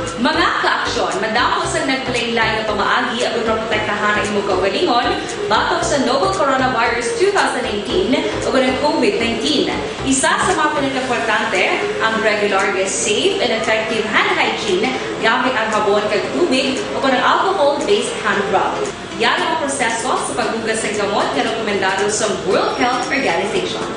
Mga ka-aksyon, madamo sa naglaylay na pamaagi ang protektahan ang imong kaugalingon batok sa novel coronavirus 2018 o ng COVID-19. Isa sa mga pinaka-importante ang regular, safe, and effective hand hygiene gamit ang sabon kag tubig o ng alcohol-based hand rub. Yan ang proseso sa paghugas sa gamot na rekomendado sa World Health Organization.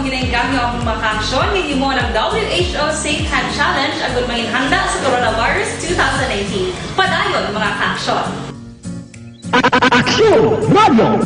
Ginenggamyo ang mga ka-aksyon hindi mo ng WHO Safe Hand Challenge agad may handa sa coronavirus 2019. Padayon mga ka-aksyon! Aksyon Radio!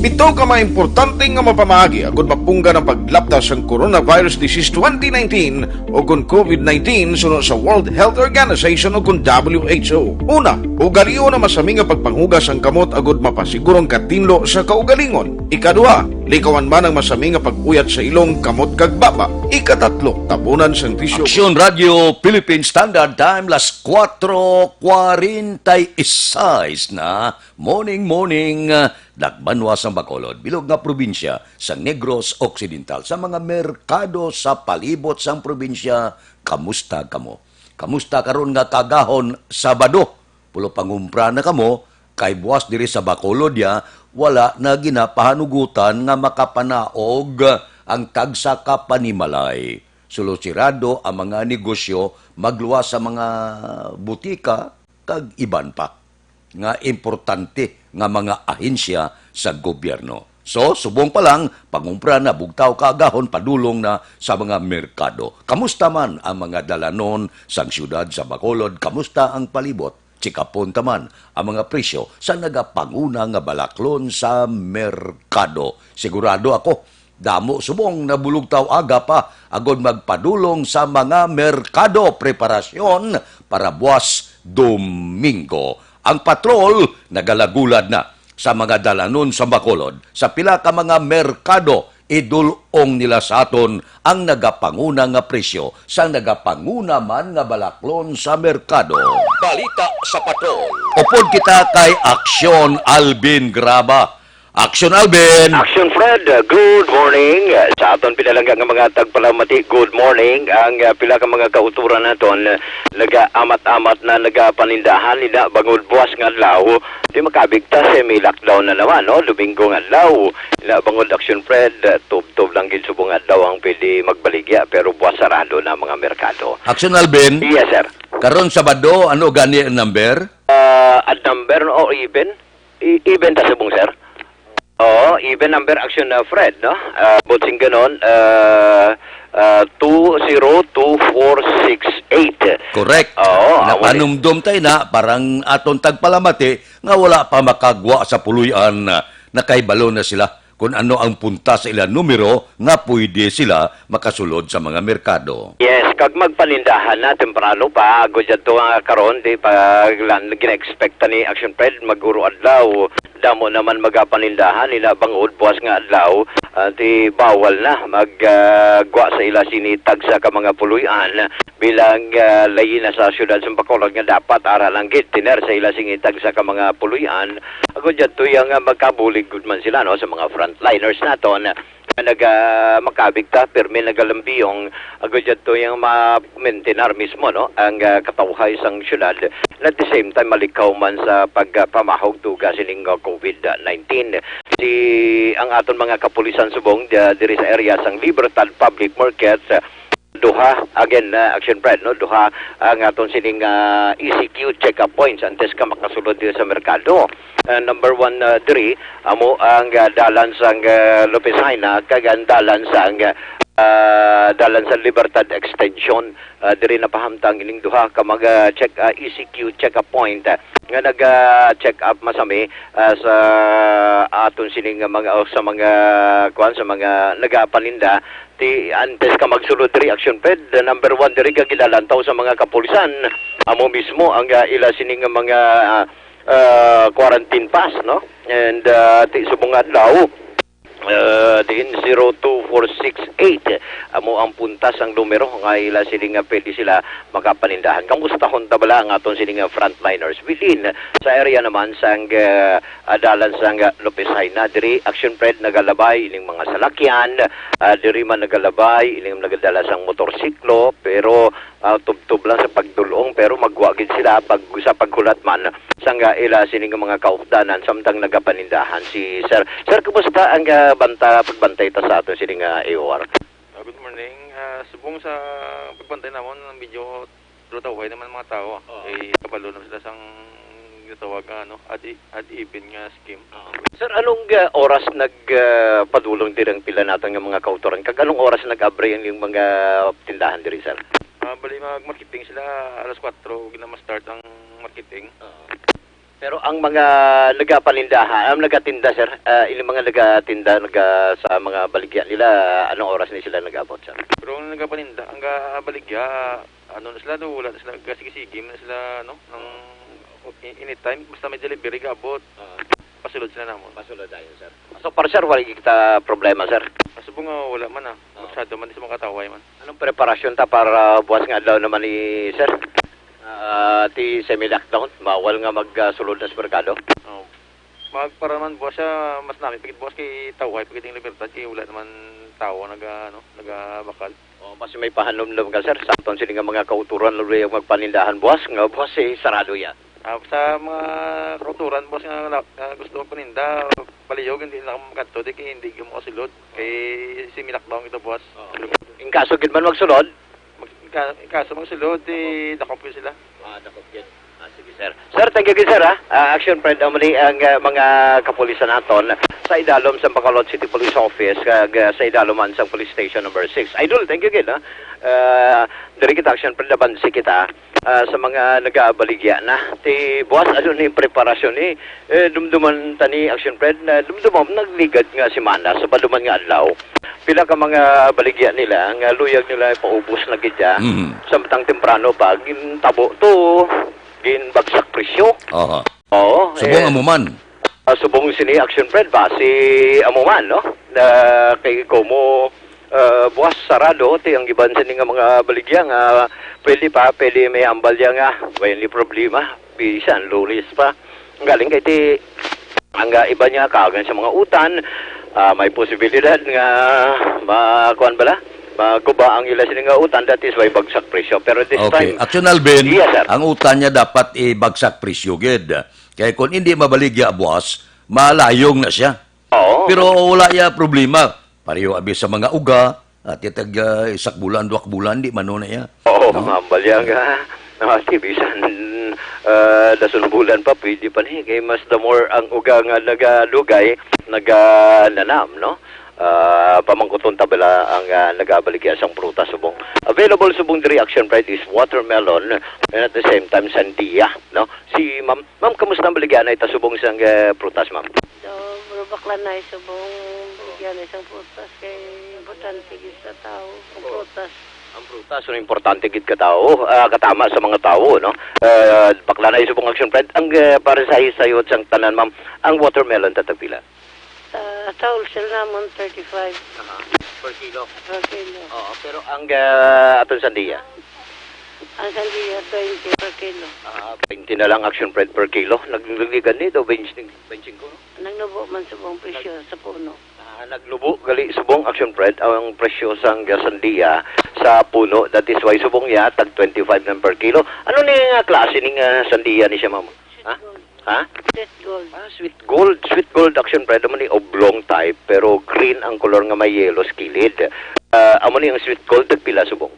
Ito ka mga importante nga mapamagi agad mapungga ng paglaptas ng coronavirus disease 2019 o kung COVID-19 sunod sa World Health Organization o kung WHO. Una, ugalion na masami nga pagpanghugas ang kamot agad mapasigurong katinlo sa kaugalingon. Ikadua, likawan man ang masami nga pagpuyat sa ilong kamot kag baba. Ikatatlo, tabunan sang tisyo. Aksyon Radio Philippine Standard Time las 4:46 na morning Dakbanwa sa Bacolod, bilog nga probinsya sa Negros Occidental. Sa mga merkado sa palibot sang probinsya, kamusta kamo? Kamusta karon nga kagahon Sabado? Pulo pangumpra na kamo, kay buwas diri sa Bacolod ya, wala na ginapahanugutan nga makapanaog ang tagsa ka panimalay. Sulusirado ang mga negosyo magluwas sa mga butika kag iban pa nga importante nga mga ahensya sa gobyerno. So, subong pa lang, pangumpra na, bugtaw kagahon, padulong na sa mga merkado. Kamusta man ang mga dalanon sa siyudad sa Bacolod? Kamusta ang palibot? Tsikapon taman ang mga presyo sa nagapanguna nga balaklon sa merkado. Sigurado ako, damo subong na bulugtaw aga pa agod magpadulong sa mga merkado preparasyon para buwas Domingo. Ang patrol nagalagulad na sa mga dalanon sa Bacolod. Sa pila ka mga merkado, idulong nila sa aton ang nagapanguna nga presyo sa nagapanguna man nga balaklon sa merkado. Balita sa patrol. Upod kita kay Aksyon Alvin Graba. Aksyon Alvin! Aksyon Fred, good morning. Sa aton pinalangga nga mga tagpalamati, good morning. Ang pila ka mga kauturan naton naga-amat-amat na nagapanindahan nila bangod buwas nga adlaw. Di makabigtas may lockdown na naman, no? Domingo nga adlaw. Ila bangod Aksyon Fred, tub-tub lang gid subong adlaw ang pwede magbaligya pero buwas sarado na mga merkado. Aksyon Alvin? Yes, sir. Karon Sabado, ano gani ang number? At number o even? Even ta subong, sir. Oo, even number action na Fred, no? Butsing ganon, 202468. Correct. Oo. Napanumdum tayo na parang aton tagpalamati nga wala pa makagwa sa puluyan na kaibalo na sila. kung ano ang punta sa ilang numero nga pwede sila makasulod sa mga merkado. Yes, kag magpanindahan na temprano pa, agad dyan to karon di pa gina-expecta ni Aksyon Pred mag-uro adlaw. Damo naman magapanindahan nila bangod buwas nga adlaw, di bawal na maggwa sa ila sinitag sa ka mga puluyan bilang layi na sa syudad sa Bacolod nga dapat aralang gid tiner sa ila singitag sa ka mga puluyan. Agad dyan to yung magkabulig good man sila no sa mga frontliners naton makabigta permi nagalambiyong agad to yung ma-maintainer mismo no ang katawhay sang syudad at the same time malikaw man sa pagpamahog tuga sining COVID-19 si ang aton mga kapulisan subong diri sa area sang Libertad Public Market duha again Aksyon Pred no duha ang aton sining ECQ check-up points antes ka makasulod dito sa merkado. Number 1 diri amo ang dalan sang Lopez Haina kag ang dalan sang Libertad Extension diri napahamtang ining duha ka mag check ECQ check-up point nga nag-check up masami sa aton sining mga sa mga kuan sa mga nagapaninda ti antes ka magsulod diri Aksyon Pred number 1 diri ka gidalantaw sa mga kapulisan amo mismo ang ila sining mga quarantine pass no and ti subong adlaw din 02468 amo ang puntas ang numero nga ila sining pwede sila makapanindahan. Kamustahon ta bala ang aton sining frontliners within sa area naman sang dalan sang Lopez Haina diri Aksyon Pred nagalabay ining mga salakyan diri man nagalabay ining nagadala sang motorsiklo pero tubtub lang sa pagdulong pero magwagid sila pag sa paghulat man sang ila sining mga kaupdanan samtang nagapanindahan si Sir kumusta ang pagbantay ta sa aton sining AOR? Good morning. Subong sa pagbantay namon ng video trutaway naman mga tao. Kabalo na sila sang gitawag ad even nga scheme. Sir, anong oras nagpadulong dirang pila naton nga mga kautoran? Kag anong oras nag-abre yung mga tindahan diri, sir? Bali mag-marketing sila alas 4 ginama-start ang marketing. Pero ang mga nagapanindahan, ang nagatinda, sir, ilang mga nagatinda sa mga baligya nila, anong oras ni sila nag-abot, sir? Pero ang nagapaninda, ang baligya, na sila wala na sila gasigisigim na sila ng anytime basta may delivery gabot. Pasulod sila namon. Pasulod tayo, sir. So para sir, wala kita problema, sir. Subong wala man masyado man di sa makataway man. Anong preparasyon ta para buwas nga adlaw naman ni sir? Ti semi-lockdown, bawal nga magsulod na sa merkado. Para man buwas siya, mas namin pagit buwas kay taway, pagit yung Libertad, kay wala naman tao nagabakal. Mas may pahanom-nom ka, sir. Sakton sila nga mga kauturan, lalo yung magpanindahan buwas, nga buwas sarado ya. Sa mga kauturan, buwas nga gusto ko paninda, paliyog, hindi na makato, di kaya hindi mo kasilod, kay semi-lockdown ito buwas. In kaso gid man magsulod? In kaso magsulod, dakop ko sila. Dakop yun. Sige, sir. Sir, thank you, sir, ha? Aksyon Pred, muli ang mga kapulisan naton sa idalom sa Bacolod City Police Office sa idaloman sa Police Station number 6. Idol, thank you, ha? Dari kita Aksyon Pred, nabansi kita sa mga nag-aabaligya na. Ti buwas, ano ni preparasyon ni dumduman tani Aksyon Pred, dumduman nagligad nga si Mana sa baluman nga adlaw. Pila ka mga baligya nila, ang luyag nila paubos na gidya. Samtang temprano pa, gintabo to, ginbagsak presyo. Oo. Subong amuman. Subong sini Aksyon Pred ba? Si amuman, no? Kay Como buwas sarado, ti ang iban sini nga mga baligya nga pwede may ambalya nga. May problema. Bisan, lunis pa. Galing kay ti ang iba niya kagan sa mga utan. May posibilidad nga makuan bala maguba ang ila sila nga utan, that is why bagsak presyo. Pero this time Aksyon Alvin, yes, sir, ang utan niya dapat ibagsak presyo gid. Kaya kung hindi mabaligya buwas, malayong na siya. Oo. Pero wala ya problema. Pareho abi sa mga uga at itag isak bulan, 2 bulan di mano na ya. Oo, mambalya nga. Tibisan dasun bulan pa pwede pa ni kay mas the more ang uga nga nagalugay nagananam, no? Pamangkuton tabela ang nagabaligya sang prutas subong. Available subong diri Aksyon Pred is watermelon and at the same time sandia, no? Si ma'am kamusta ang baligya na ita subong sang prutas, ma'am? So, buro bakla na subong baligyan isang prutas kay importante gid sa tao. Ang prutas. Ang prutas, so importante gid ka tao, katama sa mga tao, no? Bakla na isubong action friend. Ang para sa isayod sang tanan, ma'am, ang watermelon tatagpila. Sa wholesale namon 35 Per kilo. per kilo. Oo, pero ang aton sandiya. Ang sandiya 20 per kilo. 20 na lang action friend per kilo. Nagligan nito 25, no? Nagnubo man sa buong presyo sa puno. Naglubo gali subong action friend ang presyo sang sandiya sa puno. That is why subong ya tag 25 na per kilo. Ano ni nga klase ning sandiya ni siya, ma'am? Ha? Ha? Sweet gold. Sweet gold. Sweet gold action friend mo ni oblong type pero green ang color nga may yellow skilid. Amo ni ang sweet gold tagpila subong.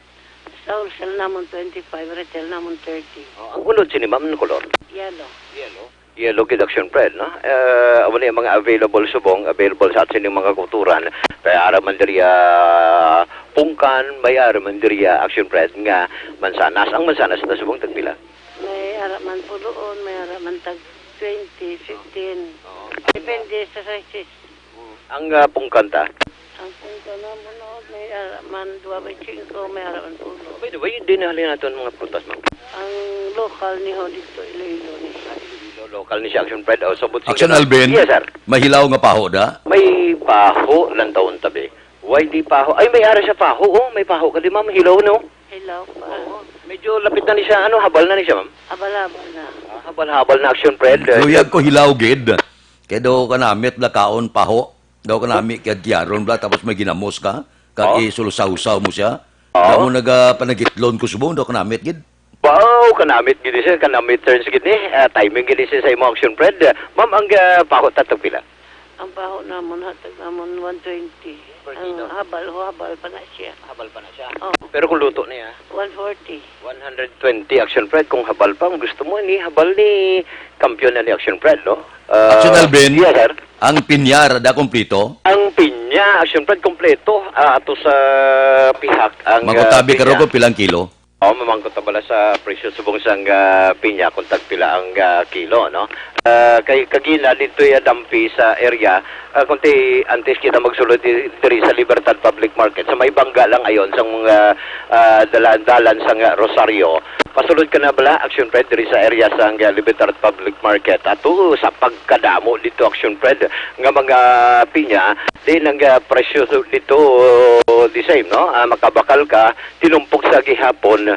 Sa wholesale namon 25, retail namon 30. Ang unod sini ma'am ng color. Yellow. Yellow kid action friend, no? Amo ni ang mga available subong, available sa atin yung mga kulturan. Kaya araman diriya pungkan, may araman diriya action friend nga mansanas. Ang mansanas na subong tagpila. May araman puloon, may araman tag 20, 15. Depende sa sizes. Ang pungkan ta. Ang punto namon may araman 2 by 5, may araman pulo. By the way, dinali natin mga prutas, ma'am. Ang local ni ho dito Iloilo ni. Local ni siya action friend. Sabot Aksyon Alvin, Yes, sir. mahilaw nga paho da. May paho lang taon tabi. Why di paho? Ay, may ara siya paho. Oh, may paho ka di, ma'am. Hilaw, no? Hello pa. Medyo lapit na ni siya. Ano, habal na ni siya, ma'am? Abala-abal na. Habal-habal na action friend. Luyag ko hilaw gid. Kaya daw ka namit la kaon paho. Daw ka namit kaya diaron bla tapos may ginamos ka. Kag isulusaw-usaw mo siya. Daw mo panagitlon ko subong daw ka namit gid. Wow, kanamit gini siya. Kanamit turns gini. Timing gini siya sa imo action friend. Ma'am, ang paho tatag pila? Ang baho namon hatag namon 120. Ang habal pa na siya. Habal pa na siya. Oh, Pero kung luto niya, 140. 120 action friend. Kung habal pa, kung gusto mo ni habal ni kampiyon na ni action friend, no? Aksyon Alvin, Yes, sir. ang pinyar da kompleto. Ang pinya, action friend, kompleto. Ato sa pihak. Ang Magkutabi ka pinya. ro ko pilang kilo. Mamangkot na bala sa presyo subong sang pinya kung tagpila ang kilo, no? Kay kagina dito dampi sa area, kunti antes kita magsulod diri sa Libertad Public Market. Sa may bangga lang ayon sa mga dalan-dalan sang Rosario. Pasulod ka na bala, action friend, diri sa area sa Libertad Public Market. Ato sa pagkadamo dito, action friend, nga mga pinya, di nang presyo dito the same, no? Makabakal ka, tinumpok sa gihapon,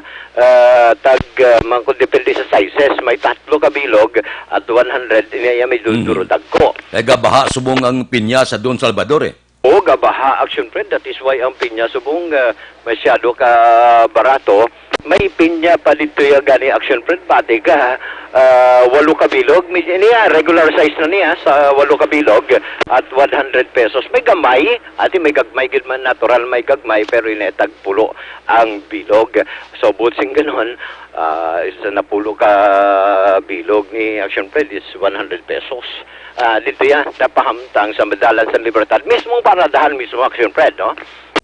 depende sa sizes, may 3 kabilog at 100, niya may duduro dagko. Kaya baha subong ang pinya sa Don Salvador eh. O gabaha action friend, that is why ang pinya subong masyado ka barato. May pinya pa dito yung gani action friend, pati ka 8 kabilog, niya regular size na niya sa 8 kabilog at 100 pesos. May gamay, ati may gagmay gid man, natural may gagmay, pero inetag pulo ang bilog. So butsing ganon, isa na pulo ka bilog ni action friend is 100 pesos. Dito yan, napahamtang sa Madalan sa Libertad. Mismong paradahan mismo, action friend, no?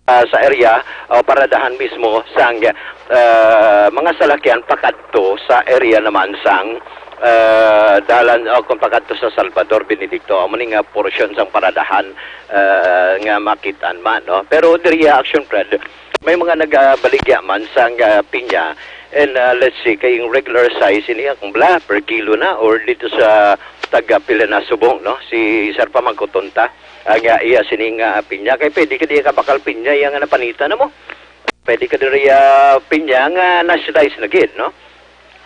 Sa area, paradahan mismo sa mga salakyan pakadto sa area naman sang dalan kung pakadto sa Salvador Benedicto. Amo ni nga portion sang paradahan nga makitaan man, no? Pero diri action friend, may mga nagabaligya man sang pinya. And let's see, kayong regular size ini kung bla per kilo na or dito sa taga pila na subong, no? Si Sir pa magkutunta ang iya sining pinya. Kay pwede ka di ka bakal pinya yang napanita na mo. Pwede ka di pinya nga na-slice na gid, no?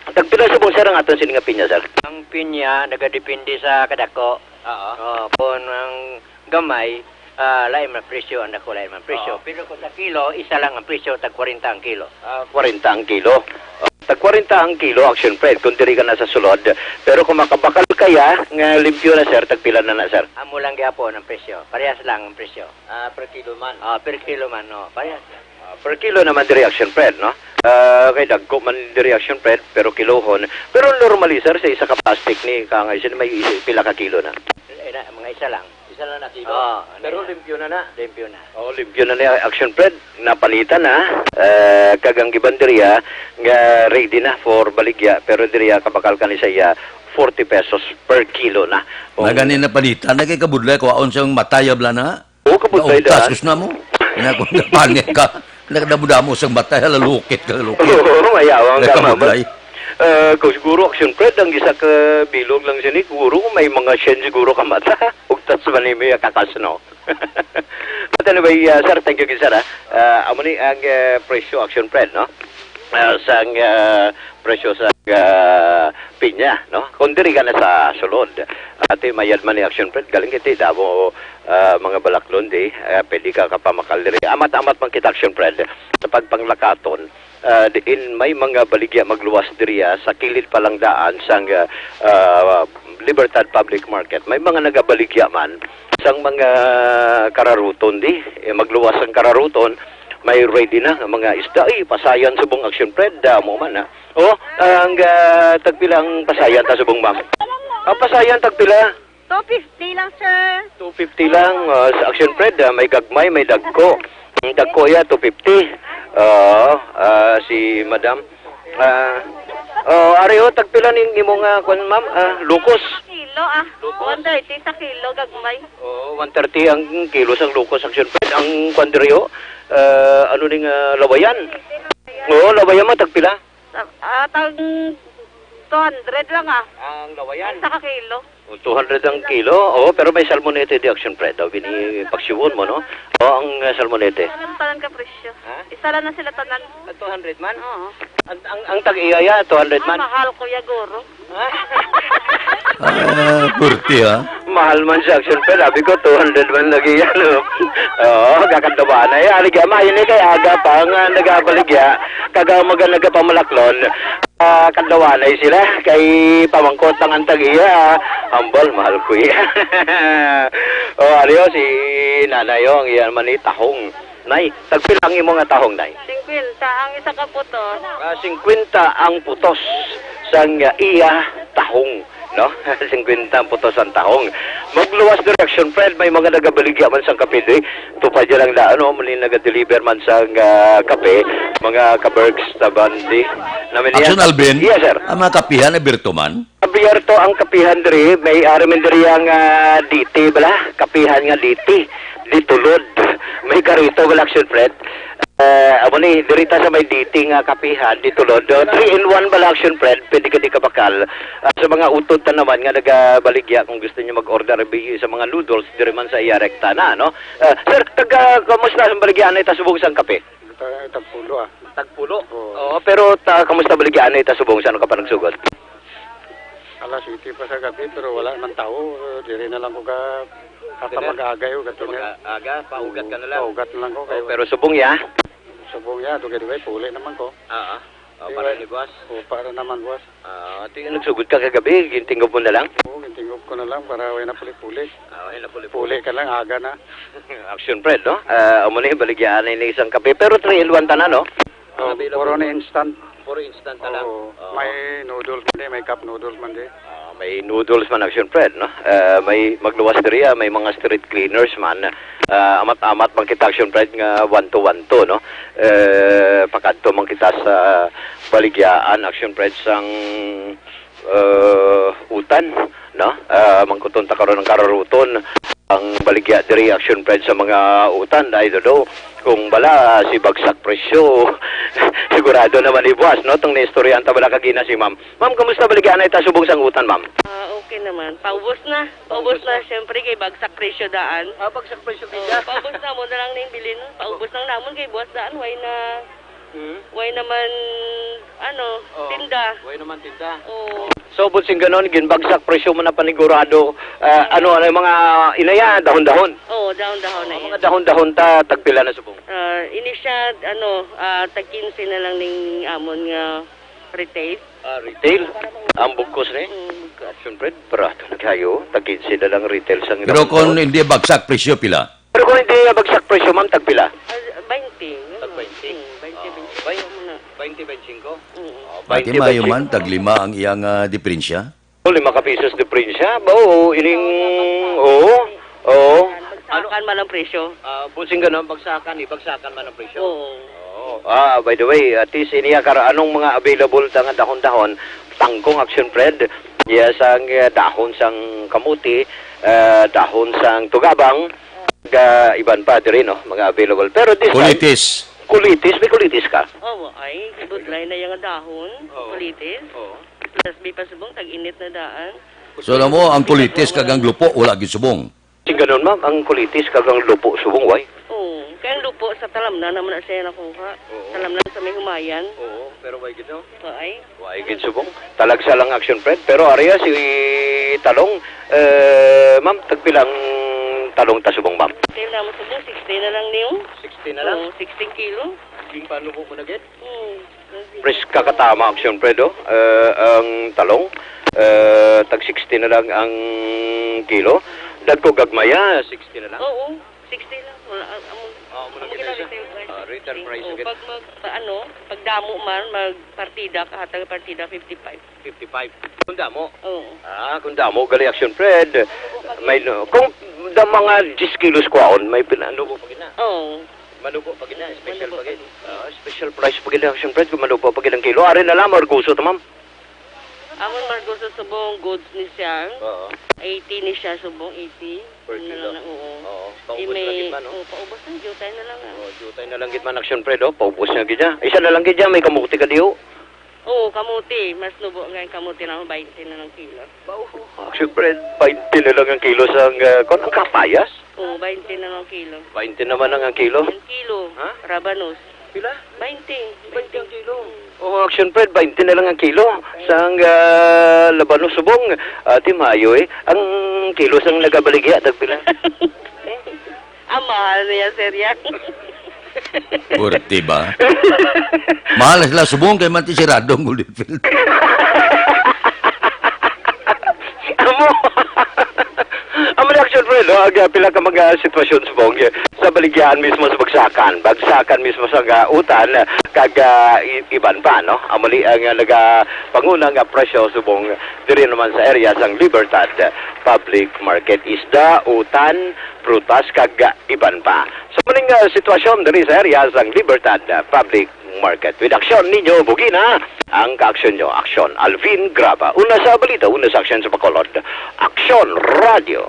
Tagpila subong sir ang aton sining pinya, sir. Ang pinya nagadepende sa kadako. Oo. Kung ang gamay, lain man presyo, ang dako lain man presyo. Pero kung sa kilo, isa lang ang presyo, tag 40 ang kilo. 40 ang kilo. Tag 40 ang kilo, action friend, kung diri ka na sa sulod. Pero kung makabakal kaya, nga limpyo na sir, tagpila na sir. Amo lang gyapon ang presyo. Parehas lang ang presyo. Per kilo man. Per kilo man, no. Parehas. Per kilo naman di reaction friend, no? Kay dagko man di reaction friend, pero kilohon. Pero normally sir, sa isa ka plastic ni kangay, sin may pila ka kilo na. Mga isa lang. Isa lang na kilo. Pero limpyo na na. limpyo na. Limpyo na niya action friend, napalitan na. Kagang giban diriya nga ready na for baligya, pero diriya kabakal ka ni saya 40 pesos per kilo na. Na ganin na palitan, nagkikabudlay ko aon siyang matayab la na. Oo, kabutay Naugtas, daan. sus na mo. Kung napanik ka, nakadamo-damo sa mata, halukit ka, halukit. Oo, mayawang ka, mama. Nakabulay. Kung siguro, Aksyon Fred, ang isa ka bilog lang siya ni, siguro may mga shen siguro ka mata. Ugtas man ni may kakasno. But anyway, sir, thank you, sir. Amo ni ang presyo, Aksyon Fred, no? Sang presyo sa pinya, no? Kung diri ka na sa sulod, ati mayad man ni Aksyon Fred, galing iti, damo mga balaklon di, pwede ka kapamakal diri. Amat-amat man kita, Aksyon Fred, sa pagpanglakaton, diin may mga baligya magluwas diriya sa kilid palang daan sang Libertad Public Market. May mga nagabaligya man sang mga kararuton di, magluwas ang kararuton, may ready na ang mga isda. Ay, pasayan subong Aksyon Fred, mo man ha. Oh, ang tagpilang pasayan ta subong ma'am. Pasayan tagpila. 250 lang, sir. 250 lang sa Aksyon Fred, may gagmay, may dagko. Ang dagko ya 250. Si Madam. Areho tagpila ning imong kun ma'am, lukos. Kilo, 130 sa kilo, gagmay. 130 ang kilo sang lukos Aksyon Fred. Ang kwanderyo, ano ning lawayan. Lawayan mo tagpila. Tag 200 lang Ang lawayan. sa kilo. 200 ang kilo. Pero may salmonete di Aksyon Fred. Bini pagsiwon mo, no? Ang salmonete. Anong tanan ka presyo? Ha? Isa lang na sila tanan. 200 man? Oo. Ang tag-iyaya, 200 man. Mahal ko ya guro. Purti, ha? Mahal man siya, Aksyon Fred. Sabi ko, 200 man lagi yan. Kakandaba na yan. Aligya, mahin kay aga pa nga nagabaligya. Kagamaga nagapamalaklon. Kandawanay sila. Kay pamangkot ang antag-iya. Hambal, mahal ko yan. Ariyo, si nanay yung iyan man tahong. Nay, tagpilang imo nga tahong, nay. 50 ang isa ka putos. 50 ang putos sang iya tahong, no? 50 ang putos ang tahong. Magluwas direction, Fred, may mga nagabaligya man sang kape di. Tupad ya lang da ano, muli naga-deliver man sang kape, mga kabergs tabandi. Aksyon Alvin, Yes, sir. ang mga kapihan na birtuman, Abierto ang kapihan diri, may aramin diri ang DT bala, kapihan nga DT, ditulod. May karito bala, Aksyon Fred. Amo ni dirita sa may DT nga kapihan ditulod. 3-in-1 bala, Aksyon Fred, pwede ka di kabakal. Sa mga utod ta naman nga nagabaligya kung gusto niyo mag-order sa mga noodles diri man sa iya rekta na, no? Sir, kamusta sa baligyan ay tasubong sang kape? Tagpulo Tagpulo. Pero kamusta baligyan ay tasubong sa ano ka pa nagsugod? Alas 7 pa sa gabi pero wala man tao. Diri na lang ko mag-agay o gato niya. Aga, paugat ka na lang. Paugat na lang ko. Kayo, Pero subong ya? subong ya, dugay-dugay, puli naman ko. Para ni boss. Para naman, boss. Nagsugod ka kagabi, gintingob mo na lang? Gintingog ko na lang para way na puli-puli. Ayun na Puli ka lang, aga na. Aksyon Fred, no? Amo ni baligyan na isang kape. Pero 3-in-1 ta na, no? Puro na instant. Puro instant na lang. May noodles man may cup noodles man di. May noodles man, Aksyon Fred, no? May magluwas diriya, may mga street cleaners man. Amat-amat man kita, Aksyon Fred, nga 1-to-1 to, no? Pakadto man kita sa baligyaan, Aksyon Fred, sang utan, no? Mangkuton ta karon ng kararuton ang baligya diri, Aksyon Fred, sa mga utan. I don't know kung bala si bagsak presyo. Sigurado naman ni boss, no? Tong naistoryahan ta bala kagina si ma'am. Ma'am, kamusta baligyan ay ta subong sang utan, ma'am? Okay naman. Paubos na. Paubos na. Siyempre kay bagsak presyo daan. Bagsak presyo Paubos na mo na lang ning bilin. Paubos lang namon kay boss daan. Way naman, tinda. Way naman tinda. Oo. So, butsing ganon, ginbagsak presyo mo na panigurado. Ano mga inaya, dahon-dahon. Oo, dahon-dahon na yan. Mga dahon-dahon ta, tagpila na subong. Ini siya, tag 15 na lang ning amon nga retail. Retail. Ang bugkos ni. Aksyon Fred, barato naghayo. Tag 15 na lang retail sang pero kung hindi bagsak presyo pila, Pero kung hindi bagsak presyo, ma'am, tagpila. 20. Tag 20. 20-25? pati mayo man, taglima ang iyang diferensya. 5 ka pesos diferensya. Ining, oo. Bagsakan man ang presyo. Busing ganun, bagsakan man ang presyo. Oo. By the way, at least iniya anong mga available nga dahon-dahon, tangkong, Aksyon Fred, yes, ang dahon sang kamuti, dahon sang tugabang, Iban pa diri no, mga available. Pero this time, Kulitis. may kulitis ka. Oo, ay, budlay na yung dahon, kulitis. Oo. Plus, may pasubong, tag-init na daan. So alam mo, ang kulitis kagang lupo, wala gisubong. Sing ganun ma'am, ang kulitis kagang lupo subong way. Oo, kaya ang lupo sa talamnan naman na siya nakuha. Talamnan sa may humayan. Oo, pero way gid no. Ay, Way gid subong. Talagsa lang action Fred, pero ariya si talong ma'am tagpilang talong ta subong ma'am. tail na mo subong, 60 na lang niyo. 60 Oo, 16 kilo. King paano po na gid? Oo. Pres kakatama action Fred oh. Ang talong tag 60 na lang ang kilo. Dagko gagmaya 60 na lang. Oo, 60 lang. Wala, muna amo kita gina siya. Retail price Oo, agad. pag damo man, magpartida, kahatag partida 55. 55. Kung damo. Oo. Kung damo gali action Fred. May no, kung da mga 10 kilos kwaon, may pinanubo pa gina. Oo. Manubo pa gina, special Manubo pa gina. Special price pa gina action Fred, kung manubo pa gina kilo. Ari na lang marguso to ma'am. Amon Margo sa subong goods ni siya. Oo. 80 ni siya subong 80. Per Yun na kilo. lang, oo. Oo. Eh, Paubos may, na gid man, no? oo, paubos na, jutay na lang. Ah. Jutay na lang gid man action Fred, oh. Paubos na gid niya. Isa na lang gid niya, may kamuti ka diyo. Oo, kamuti. Mas nubo nga yung kamuti na 20 na ng kilo. Action Fred, 20 na lang ang kilo sa ang kapayas. Oo, 20 na ng kilo. 20 naman ang kilo. Ang kilo, Ha? rabanos. Pila? 20. 20 ang kilo. Oh, action Fred, 20 na lang ang kilo. Sang labano subong, Mayo eh. Ang kilo sang nagabaligya, tagpila. Mahal niya, serya. Purti ba? Mahal sila subong kay mati si Radong Holyfield. Amo. Amo action Fred, oh, pila ka mga sitwasyon subong sa baligyan mismo sa bagsakan mismo sa utan kag iban pa no. Amali ang pangunang presyo subong diri naman sa area sang Libertad Public Market, isda, utan, prutas kag iban pa. Sa muling sitwasyon diri sa area sang Libertad Public Market. With aksyon ninyo, bugina ang kaaksyon nyo. Aksyon, Alvin Graba. Una sa balita, una sa aksyon sa Bacolod. Aksyon Radio.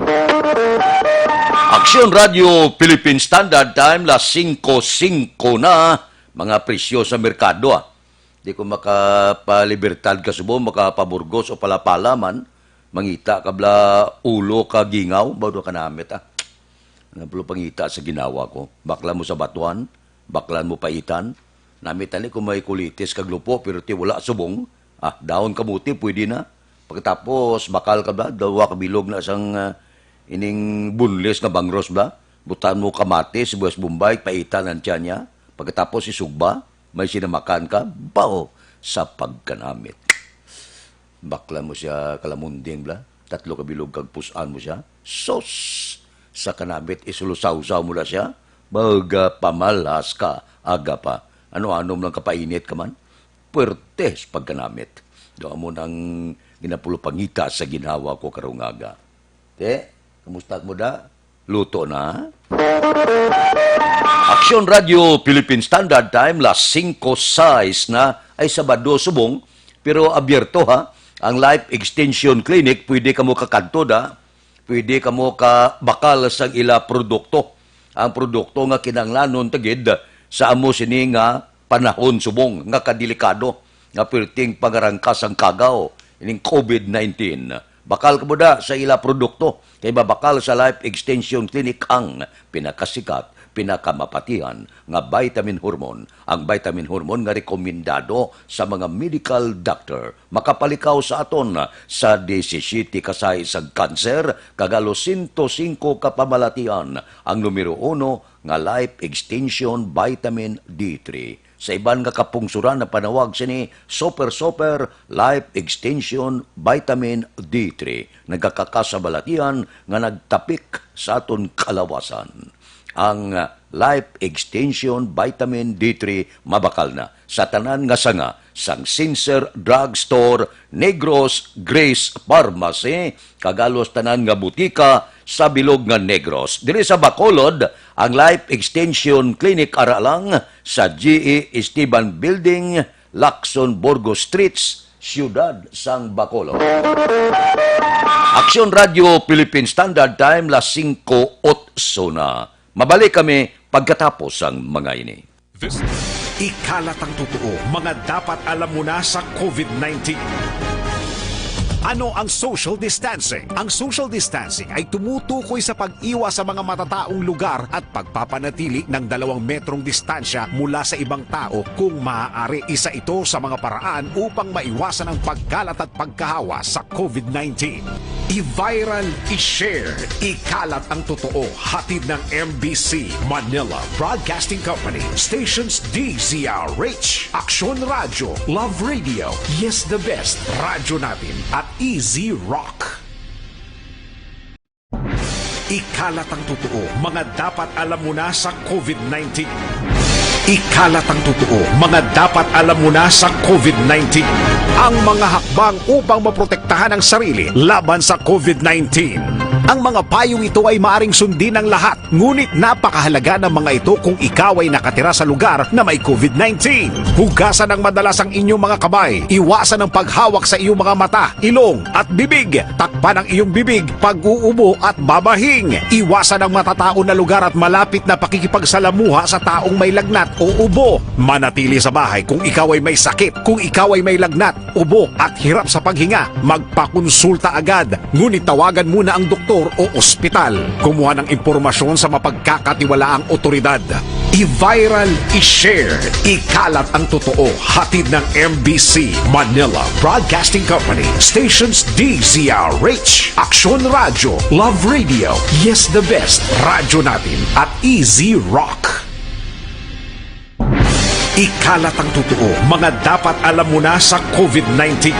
Aksyon Radio Philippine Standard Time, las 5:05 na, mga presyo sa merkado. Di ko makapalibertad ka subo, makapaburgos o palapalaman, mangita kabla ulo ka gingaw, bawdo ka namit Napulo pangita sa ginawa ko. Baklan mo sa batuan, baklan mo paitan, namitan kung may kulitis kag lupo, pero ti wala subong, daon kamuti, pwede na. Pagkatapos, bakal ka ba, dawa kabilog na isang ining bunles na bangros ba, butan mo kamatis, buwas bumbay, paitan ang tiyan niya. Pagkatapos, isugba, may sinamakan ka, bao sa pagkanamit. Baklan mo siya kalamunding ba, tatlo kabilog kag pusan mo siya, sos! Sa kanamit, isulusaw-saw mo na siya, baga pamalas ka, aga pa. Ano-anom lang kapainit ka man, puwertes pagkanamit. Doon mo nang ginapulo pangita sa ginawa ko karungaga. Kamusta mo da? Luto na? Aksyon Radio Philippine Standard Time, las 5:06 na, ay Sabado subong, pero abierto ang Life Extension Clinic, pwede ka mo kakanto pwede ka mo bakal sa ila produkto. Ang produkto nga kinanglanon tagid, sa amo sini nga panahon subong nga kadelikado nga perting pangarangkas ang kagaw ining COVID-19. Bakal ka mo sa ila produkto kay babakal sa Life Extension Clinic ang pinakasikat, pinakamapatihan nga vitamin hormone. Ang vitamin hormone nga rekomendado sa mga medical doctor. Makapalikaw sa aton sa 17 kasay sa kanser, kagalo 105 kapamalatian. Ang numero 1 nga Life Extension Vitamin D3. Sa iban nga kapungsuran na panawag sini Super Life Extension Vitamin D3. Nagkakasabalatian nga nagtapik sa aton kalawasan. Ang Life Extension Vitamin D3 mabakal na sa tanan nga sanga sang Sincer Drug Store, Negros Grace Pharmacy, kagalos tanan nga butika sa bilog nga Negros. Diri sa Bacolod, ang Life Extension Clinic ara lang sa GE Esteban Building, Lacson, Burgos Streets, siyudad sang Bacolod. Aksyon Radio Philippine Standard Time las 5:08 na. Mabalik kami pagkatapos ang mga ini. Ikalat ang totoo, mga dapat alam mo na sa COVID-19. Ano ang social distancing? Ang social distancing ay tumutukoy sa pag-iwas sa mga matataong lugar at pagpapanatili ng 2 metrong distansya mula sa ibang tao kung maaari. Isa ito sa mga paraan upang maiwasan ang pagkalat at pagkahawa sa COVID-19. I-viral, i-share, ikalat ang totoo. Hatid ng MBC, Manila Broadcasting Company, stations DZRH, Aksyon Radio, Love Radio, Yes the Best, Radyo Natin, at Easy Rock. Ikalat ang totoo, mga dapat alam mo na sa COVID-19. Ikalat ang totoo, mga dapat alam mo na sa COVID-19. Ang mga hakbang upang maprotektahan ang sarili laban sa COVID-19. Ang mga payong ito ay maaring sundin ng lahat, ngunit napakahalaga ng mga ito kung ikaw ay nakatira sa lugar na may COVID-19. Hugasan ng madalas ang inyong mga kamay, iwasan ang paghawak sa iyong mga mata, ilong at bibig, takpan ang iyong bibig pag-uubo at babahing, iwasan ang matatao na lugar at malapit na pakikipagsalamuha sa taong may lagnat o ubo. Manatili sa bahay kung ikaw ay may sakit, kung ikaw ay may lagnat, ubo at hirap sa paghinga, magpakonsulta agad, ngunit tawagan muna ang doktor o ospital. Kumuha ng impormasyon sa mapagkakatiwalaang otoridad. I-viral, i-share, ikalat ang totoo. Hatid ng MBC, Manila Broadcasting Company, stations DZRH, Aksyon Radio, Love Radio, Yes the Best, Radyo Natin, at Easy Rock. Ikalat ang totoo, mga dapat alam mo na sa COVID-19.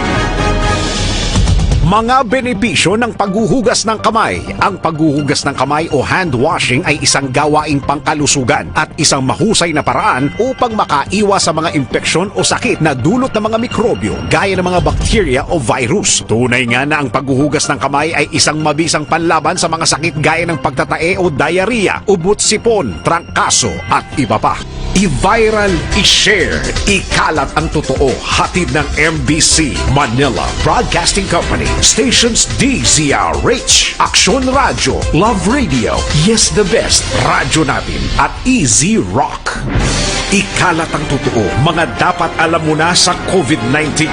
Mga benepisyo ng paghuhugas ng kamay. Ang paghuhugas ng kamay o hand washing ay isang gawaing pangkalusugan at isang mahusay na paraan upang makaiwas sa mga impeksyon o sakit na dulot ng mga mikrobyo gaya ng mga bakterya o virus. Tunay nga na ang paghuhugas ng kamay ay isang mabisang panlaban sa mga sakit gaya ng pagtatae o diarrhea, ubot-sipon, trangkaso at iba pa. I-viral, i-share, ikalat ang totoo. Hatid ng MBC, Manila Broadcasting Company, stations DZRH, Aksyon Radio, Love Radio, Yes the Best, Radyo Natin, at Easy Rock. Ikalat ang totoo, mga dapat alam mo na sa COVID-19.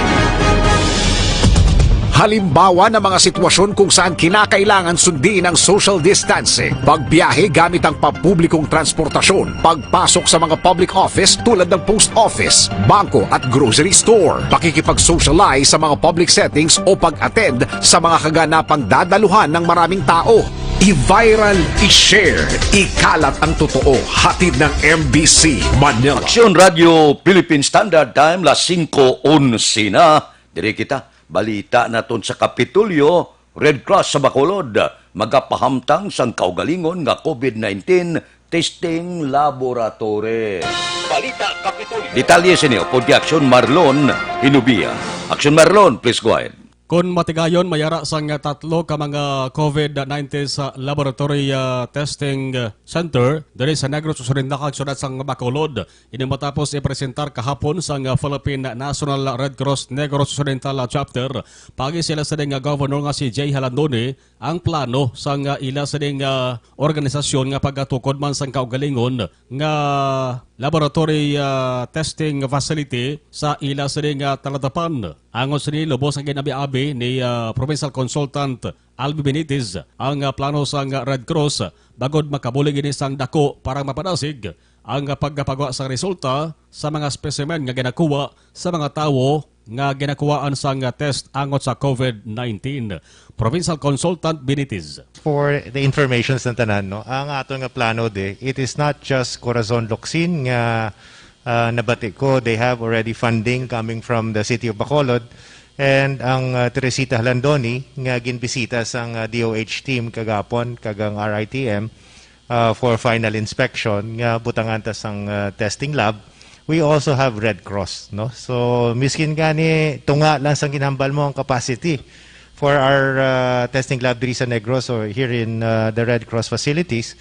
Halimbawa ng mga sitwasyon kung saan kinakailangan sundin ang social distancing. Pagbiyahe gamit ang pampublikong transportasyon. Pagpasok sa mga public office tulad ng post office, bangko at grocery store. Pakikipag-socialize sa mga public settings o pag-attend sa mga kaganapang dadaluhan ng maraming tao. I-viral, i-share, ikalat ang totoo. Hatid ng MBC, Manila. Aksyon Radio Philippine Standard Time las 5:11 na. Diri kita balita naton sa Kapitulyo, Red Cross sa Bacolod, magapahamtang sang kaugalingon nga COVID-19 testing laboratory. Balita Kapitulyo. Detalye sa niyo po di Aksyon Marlon Hinubia. Aksyon Marlon, please go ahead. Kung matigayon, mayara sang 3 ka mga COVID-19 sa laboratory testing center dari sa Negros Occidental syudad sang Bacolod. Ini matapos ipresentar kahapon sang Philippine National Red Cross Negros Occidental Chapter. Pagi sila sa ding governor nga si Jay Halandone ang plano sang ila sa ding organisasyon nga pagatukod man sang kaugalingon nga laboratory testing facility sa ila sa ding talatapan. Angon sa lubos ang ginabi-abi ni Provincial Consultant Albi Benitez ang plano sang Red Cross bagod makabulig ini sang dako para mapadasig ang pagpagawa sa resulta sa mga specimen nga ginakuha sa mga tawo nga ginakuhaan sang test angot sa COVID-19. Provincial Consultant Benitez. For the information sa tanan, no, ang ato nga plano it is not just Corazon Locsin nga nabati ko, they have already funding coming from the city of Bacolod, and ang Teresita Halandoni nga ginbisita sang DOH team kagapon kagang RITM for final inspection nga butangan ta sang testing lab. We also have Red Cross, no? So miskin gani tunga lang sang ginhambal mo ang capacity for our testing lab diri sa Negros or here in the Red Cross facilities.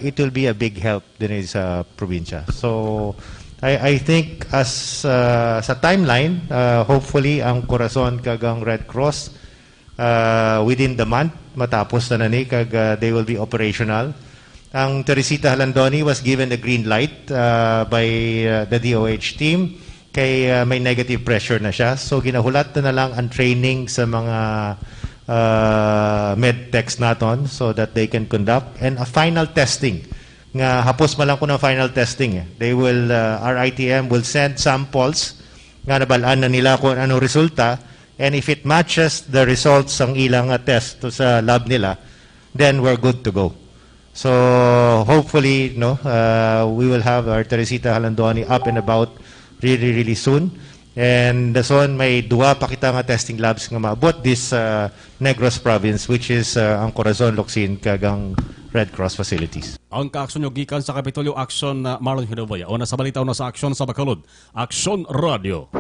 It will be a big help din sa probinsya. So I think as sa timeline, hopefully ang Corazon kag ang Red Cross within the month matapos na nani kag they will be operational. Ang Teresita Halandoni was given the green light by the DOH team kay may negative pressure na siya. So ginahulat na lang ang training sa mga medtechs naton so that they can conduct and a final testing. Nga hapos malang ko ng final testing. They will, our ITM will send samples nga nabalaan na nila kung anong resulta, and if it matches the results ang ilang test to sa lab nila, then we're good to go. So hopefully, we will have our Teresita Halandoni up and about really soon. And son may duwa pa kita nga testing labs nga maabot this Negros province, which is ang Corazon, Locsin kag ang Red Cross facilities. Ang kaaksyon nyo gikan sa Kapitolyo, Aksyon na Marlon Hinovaya. Una sa balita, una sa Aksyon sa Bacolod. Aksyon Radio.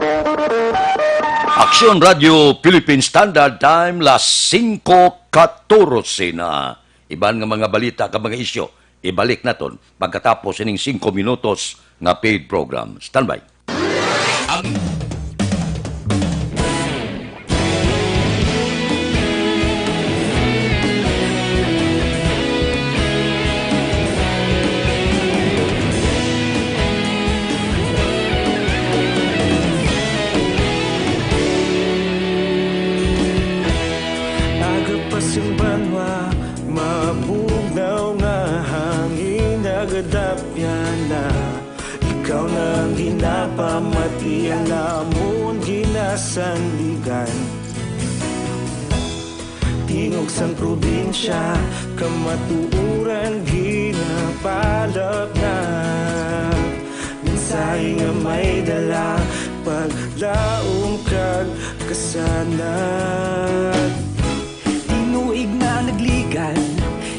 Aksyon Radio Philippine Standard Time las 5:14 na. Iban nga mga balita ka mga isyo. Ibalik naton pagkatapos ining 5 minutos nga paid program. Standby. Agapasimbangwa, mabugnaw nga hangin nagadapyan na. Ikaw nang ginapamati, alamon ginasandigan. Tingog sang probinsya, kamatuuran ginapalap na. Minsay nga may dala, paglaong kag kasanat. Tinuig na nagligan,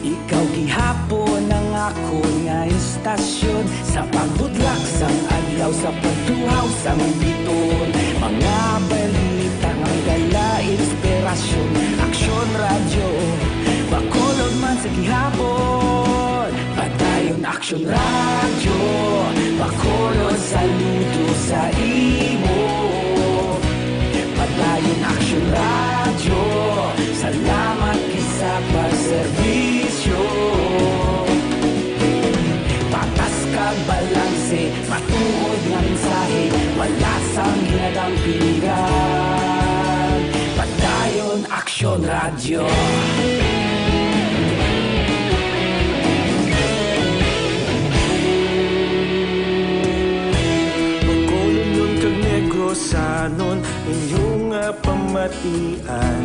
ikaw gihapon ang ako nga istasyon. Sa pagbudlak sang adlaw, sa pagtuhaw sang biton. Mga balita nga dala inspirasyon. Aksyon Radio, Bacolod man sa gihapon. Padayon Aksyon Radio, Bacolod saludo sa imo. Padayon Aksyon Radio, salamat sa pagserbisyo. Patas kag balanse, matuod nga mensahe, wala sang ginadampingan. Padayon Aksyon Radio. Bacolod nun kag Negros sanon inyong pamatian.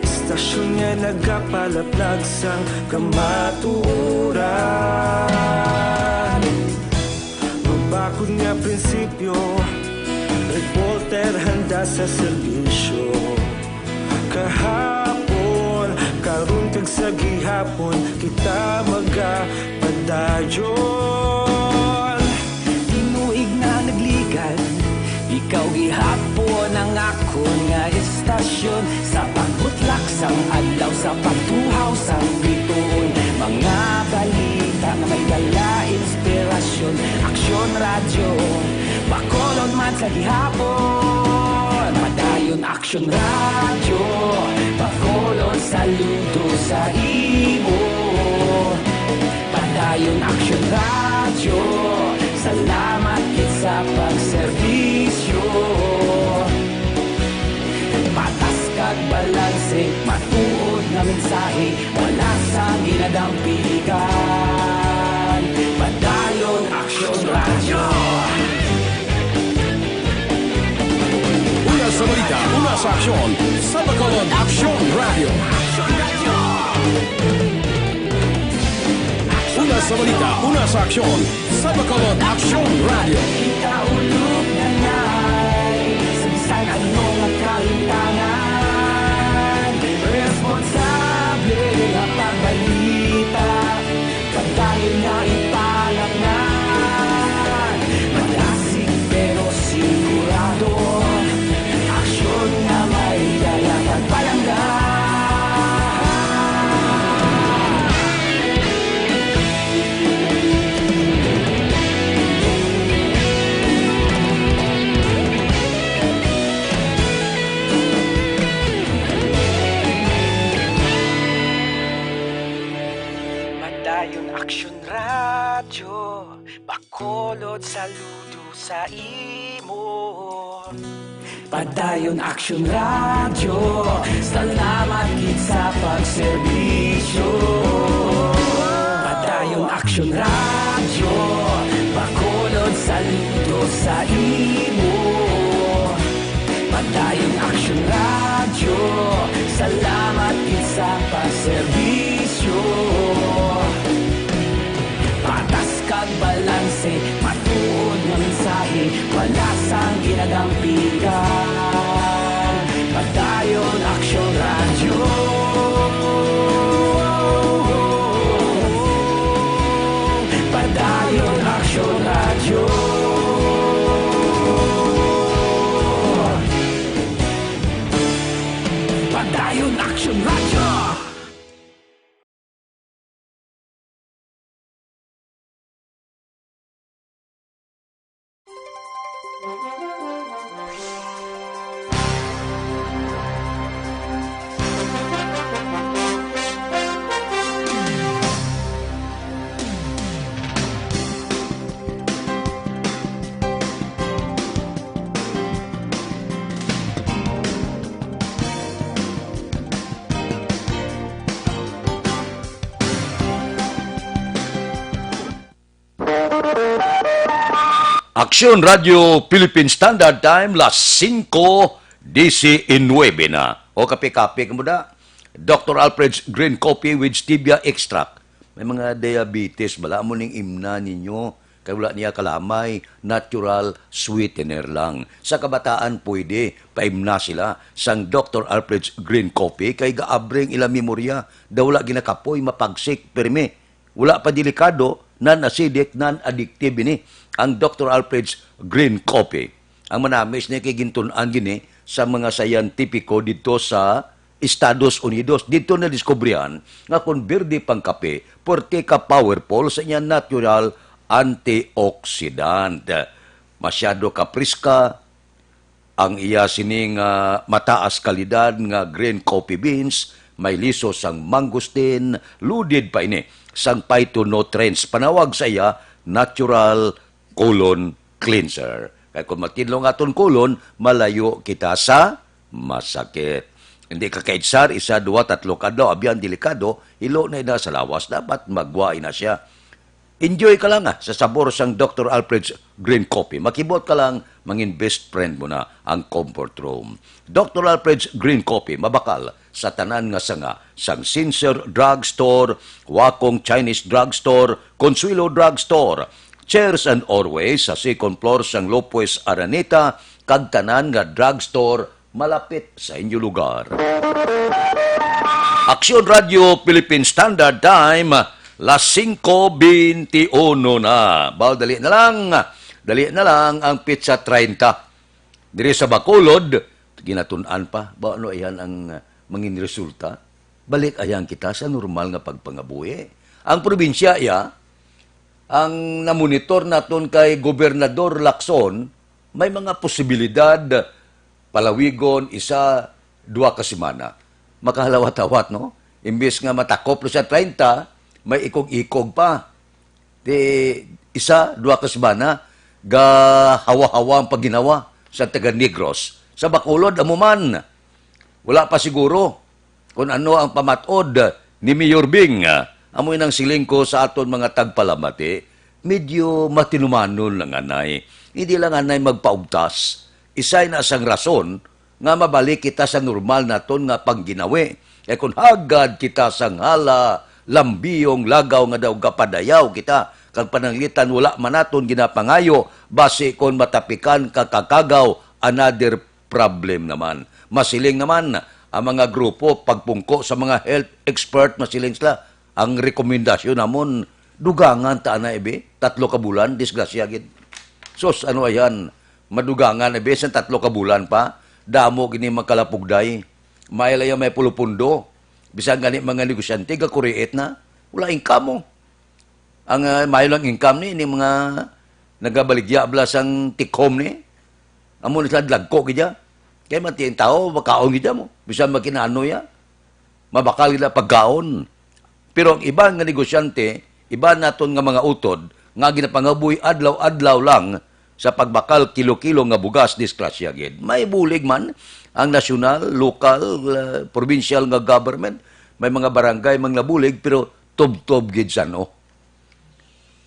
Stasyon nga nagapalaplag sang kamatuuran. Mabakod nga prinsipyo, reporter handa sa serbisyo. Kahapon, karon kag sa gihapon, kita magapadayon. Tinuig na nagligan, ikaw gihapon ang ako nga istasyon. Sa pagbutlak sang adlaw, sa pagtuhaw sang biton. Mga balita nga may dala inspirasyon. Aksyon Radio, Bacolod man sa gihapon. Padayon Aksyon Radio, Bacolod saludo sa imo. Padayon Aksyon Radio, salamat kit sa pagserbisyo. Patas kag balanse, matuod nga mensahe, wala sang ginadampigan. Padayon Aksyon Radio. Una sa balita, una sa aksyon, sa Bacolod, Aksyon Radio. Una sa balita, una sa aksyon, sa Bacolod, Aksyon Radio. Ikaulog na ngay, sabisan ano nga kalintangan. Responsable nga pagbalita, pagdayon nga ipalaknan. Malasig pero sigurado, aksyon nga may dala pagpalanggan. Bacolod, saludo sa imo. Padayon Aksyon Radio, salamat gid sa pagserbisyo. Padayon Aksyon Radio, Bacolod, saludo sa imo. Padayon Aksyon Radio, salamat gid sa pagserbisyo. Patas kag balanse, matuod nga mensahe, wala sang ginagampikan. Padayon Aksyon Radio. Padayon Aksyon Radio. Padayon Aksyon Radio. Aksyon Radio Philippine Standard Time, las 5:19 na. O kape-kape mo na. Dr. Alfred's Green Coffee with Stevia Extract. May mga diabetes, bala mo ning imna ninyo. Kaya wala niya kalamay, natural sweetener lang. Sa kabataan, pwede, paimna sila sang Dr. Alfred's Green Coffee kay gaabreng ila memorya. Daw wala ginakapoy, mapagsik, perme. Wala pa delikado, non-acidic, non-addictive ini ang Dr. Alfred's Green Coffee. Ang manamis niya kay gintunan gini sa mga scientifico dito sa Estados Unidos. Dito na diskubrihan nga kung verde pang kape, porte ka powerful sa inyang natural antioxidant. Masyado ka priska, ang iya sining mataas kalidad nga green coffee beans, may liso sang mangustin, ludid pa ini sang phytonutrients. Panawag sa iya, natural colon cleanser. Kaya kung matinlong aton colon, malayo kita sa masakit. Hindi ka kaitsar, 1, 2, 3 kadlaw, abyan delikado, ilo na ina sa lawas, dapat magwain na siya. Enjoy ka lang sa sabor sang Dr. Alfred's Green Coffee. Makibot ka lang, mangin best friend mo na ang comfort room. Dr. Alfred's Green Coffee, mabakal sa tanan nga sanga, sang Sincere Drugstore, Wakong Chinese Drugstore, Consuelo Drugstore, Chairs and Orways sa second floor sang Lopez Araneta, kag tanan nga drugstore malapit sa inyo lugar. Aksyon Radio Philippine Standard Time, las 5:21 na. Baw, dali na lang ang pizza 30. Diri sa Bacolod, ginatunan pa, ba ano ayan ang mangin resulta? Balik ayan kita sa normal nga pagpangabuhi. Ang probinsya ang namonitor naton kay Gobernador Lacson, may mga posibilidad palawigon 1-2 ka semana. Makahalawat-hawat, no? Imbes nga matakop sa 30, may ikog-ikog pa. 1-2 ka semana, hawa-hawa ang pagginawa sa taga Negros. Sa Bacolod, amuman, wala pa siguro kung ano ang pamatod ni Mayor Bing. Amoy nang siling ko sa aton mga tagpalamati, medyo matinumanon lang anay. Hindi lang anay magpaugtas. Isay na sang rason nga mabalik kita sa normal naton nga pangginawi. E kung hagad kita sang hala, lambiyong, lagaw nga daw kapadayaw kita, kag pananglitan wala man naton ginapangayo, base kon matapikan kakakagaw, another problem naman. Masiling naman ang mga grupo pagpungko sa mga health expert, masiling sila. Ang rekomendasyon namon, dugangan ta na 3 ka bulan, disgrasya gid. Sos, ano ayan, madugangan sa 3 ka bulan pa, damo gini magkalapugday, may laya may pulupundo, bisang gani mga negosyante, kakuriit na, wala income mo. Ang may lang income ni mga nagabaligya ablasang tikom ni, amo ni sa lagko gidya, kaya matiin tao, makaon gidya mo, bisang makinano ya, mabakal gila pagkaon. Pero ang iba nga negosyante, iba naton nga mga utod, nga ginapangabuhi adlaw-adlaw lang sa pagbakal kilo-kilo nga bugas disgrasya gid. May bulig man ang nasyonal, lokal, provincial nga government, may mga barangay mga bulig pero tob-tob gid sa no.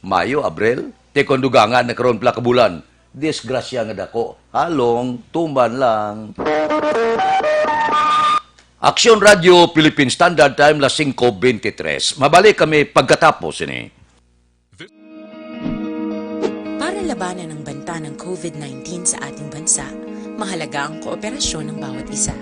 Mayo, Abril, tekondugangan na karon pala ka bulan. Disgrasya nga dako. Halong, tumban lang. Aksyon Radio, Philippine Standard Time, las 5:23. Mabalik kami pagkatapos ini. Para labanan ang banta ng COVID-19 sa ating bansa, mahalaga ang kooperasyon ng bawat isa.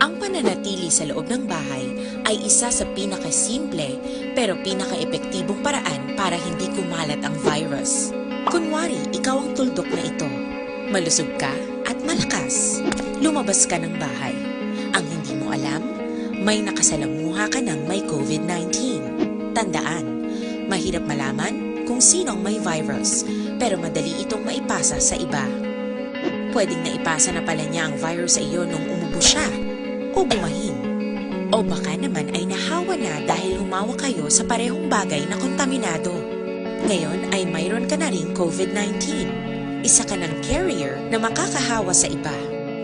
Ang pananatili sa loob ng bahay ay isa sa pinakasimple pero pinaka-epektibong paraan para hindi kumalat ang virus. Kunwari, ikaw ang tuldok na ito. Malusog ka at malakas. Lumabas ka ng bahay. Ang hindi mo alam, may nakasalamuha ka ng may COVID-19. Tandaan, mahirap malaman kung sino ang may virus, pero madali itong maipasa sa iba. Pwedeng naipasa na pala niya ang virus sa iyo nung umubo siya o bumahin. O baka naman ay nahawa na dahil humawa kayo sa parehong bagay na kontaminado. Ngayon ay mayroon ka na ring COVID-19. Isa ka ng carrier na makakahawa sa iba.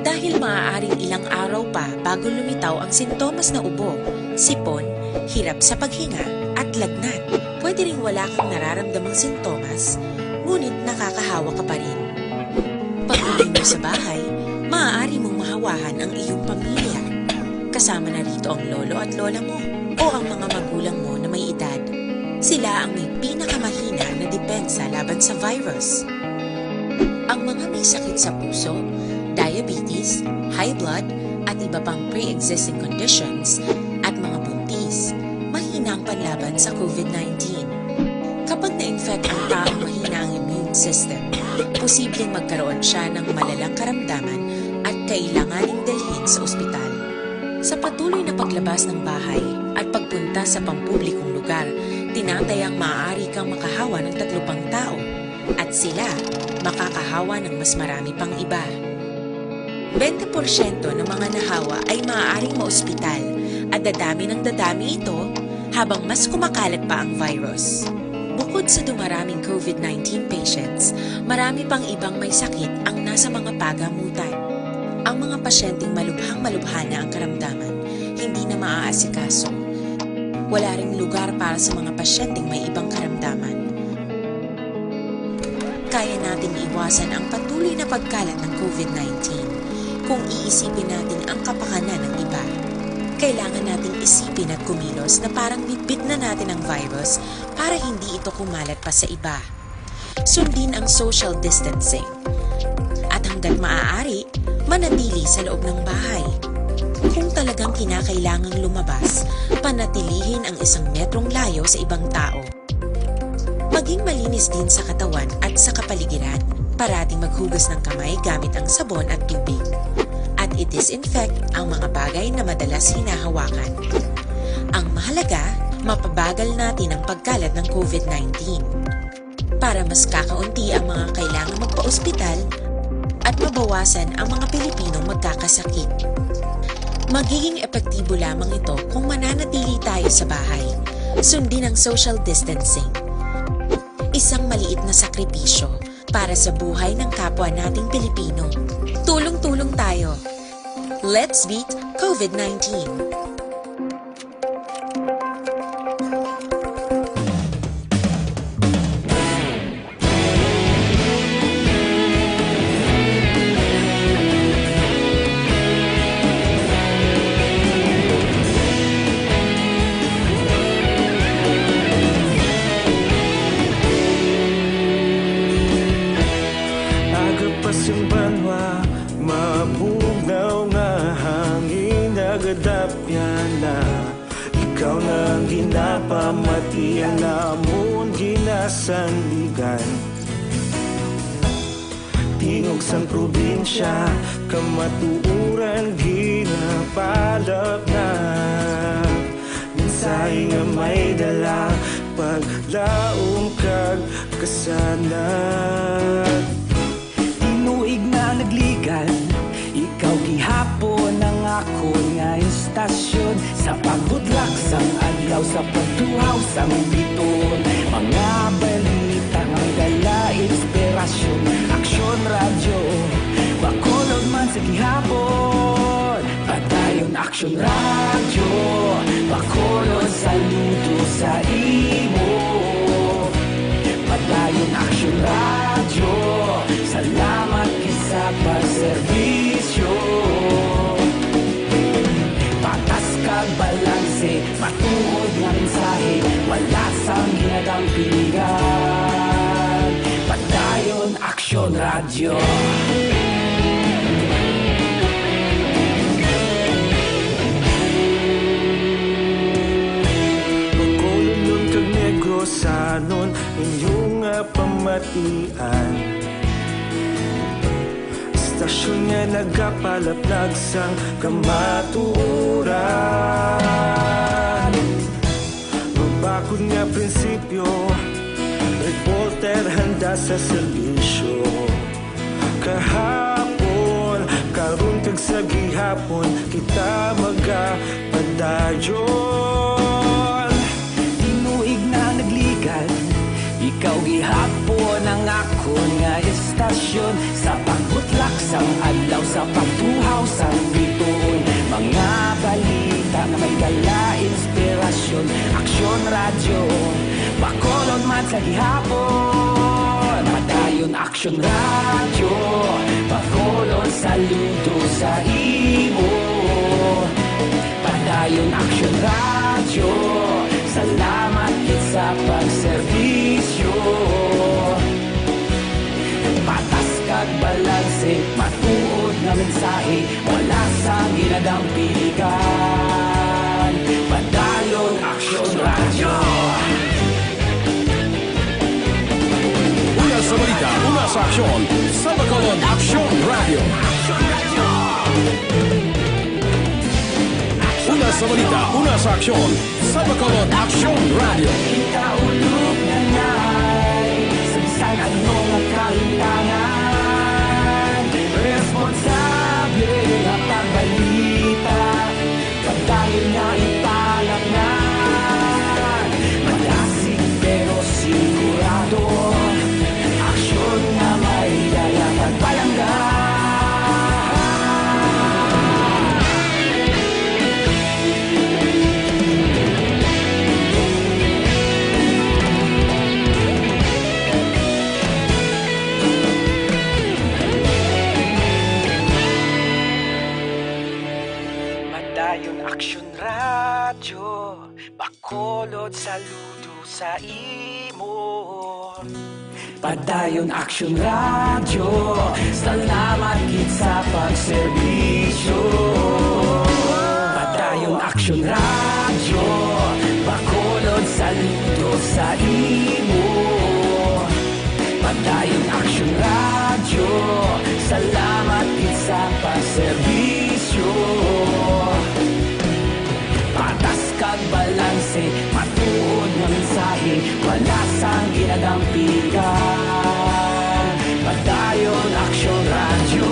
Dahil maaaring ilang araw pa bago lumitaw ang sintomas na ubo, sipon, hirap sa paghinga at lagnat. Pwede ring wala kang nararamdamang sintomas, ngunit nakakahawa ka pa rin. Pag-uwi mo sa bahay, maaari mong mahawahan ang iyong pamilya. Kasama na rito ang lolo at lola mo o ang mga magulang mo na may edad. Sila ang may pinakamahina na depensa laban sa virus. Ang mga may sakit sa puso, diabetes, high blood, at iba pang pre-existing conditions, at mga buntis, mahina ang panlaban sa COVID-19. Kapag na-infect ang taong mahina ang immune system, posibleng magkaroon siya ng malalang karamdaman at kailanganing dalhin sa ospital. Sa patuloy na paglabas ng bahay at pagpunta sa pampublikong lugar, tinatayang maaari kang makahawa ng 3 pang tao at sila makakahawa ng mas marami pang iba. 20% ng mga nahawa ay maaaring maospital at dadami ng dadami ito habang mas kumakalat pa ang virus. Bukod sa dumaraming COVID-19 patients, marami pang ibang may sakit ang nasa mga pagamutan. Ang mga pasyenteng malubhang-malubha na ang karamdaman, hindi na maaasikaso. Wala ring lugar para sa mga pasyenteng may ibang karamdaman. Kaya nating iwasan ang patuloy na pagkalat ng COVID-19 kung iisipin natin ang kapakanan ng iba. Kailangan nating isipin at kumilos na parang bitbit na natin ang virus para hindi ito kumalat pa sa iba. Sundin ang social distancing. At hanggat maaari, manatili sa loob ng bahay. Kung talagang kinakailangang lumabas, panatilihin ang 1 metrong layo sa ibang tao. Maging malinis din sa katawan at sa kapaligiran. Parating maghugas ng kamay gamit ang sabon at tubig. At i-disinfect ang mga bagay na madalas hinahawakan. Ang mahalaga, mapabagal natin ang pagkalat ng COVID-19. Para mas kakaunti ang mga kailangang magpa-ospital at mabawasan ang mga Pilipinong magkakasakit. Magiging epektibo lamang ito kung mananatili tayo sa bahay. Sundin ang social distancing. Isang maliit na sakripisyo para sa buhay ng kapwa nating Pilipino. Tulong-tulong tayo. Let's beat COVID-19. Yung banwa, mabugaw nga hangin nagadapyan na. Ikaw na ginapamatian namon ginasandigan. Tingog sang probinsya, kamatuuran ginapalap na. Minsay nga may dala, paglaom kag kasanat. Tinuig na nagligan, ikaw gihapon ang ako nga istasyon. Sa pagudlak sang adlaw, sa pagtuhaw sang biton, mga balita Aksyon Radio, Bacolod saludo sa imo. Padayon Aksyon Radio, salamat kisa pagserbisyo. Patas kag balanse, matuod nga mensahe, wala sang ginadampingan. Padayon Aksyon Radio. Sanon inyong pamatian, istasyon nga nagapalaplag sang kamaturan. Magbakod nga prinsipyo, reporter handa sa serbisyo. Kahapon, karong kag sa gihapon, kita magapadayon. Ikaw gihapon ang akon nga istasyon, sa pagbutlak sang adlaw, sa pagtuhaw sang bituon. Mga balita nga may dala inspirasyon. Aksyon Radio, Bacolod man sa gihapon. Padayon Aksyon Radio, Bacolod saludo sa imo. Padayon Aksyon Radio, salamat sa pagserbisyo. Patas kag balanse, matuod na mensahe, wala sang ginadampingan. Padayon Aksyon Radio. Una sa balita, una sa aksyon, sa Bacolod Aksyon Radio. Una sa balita, una sa aksyon, sa Bacolod Aksyon Radio. Ikaulog na ngay, sagsag ano nga kalintangan. Responsable nga pagbalita, pagdayon nga ipalaknan. Malasig pero sigurado, aksyon nga may dala pagpalanggan. Aksyon Radio, Bacolod saludo sa imo. Padayon Aksyon Radio, salamat gid sa pagserbisyo. Padayon Aksyon Radio, Bacolod saludo sa imo. Padayon Aksyon Radio, salamat gid sa pagserbisyo. Patas kag balanse, matuod nga mensahe, wala sang ginadampingan. Padayon Aksyon Radio.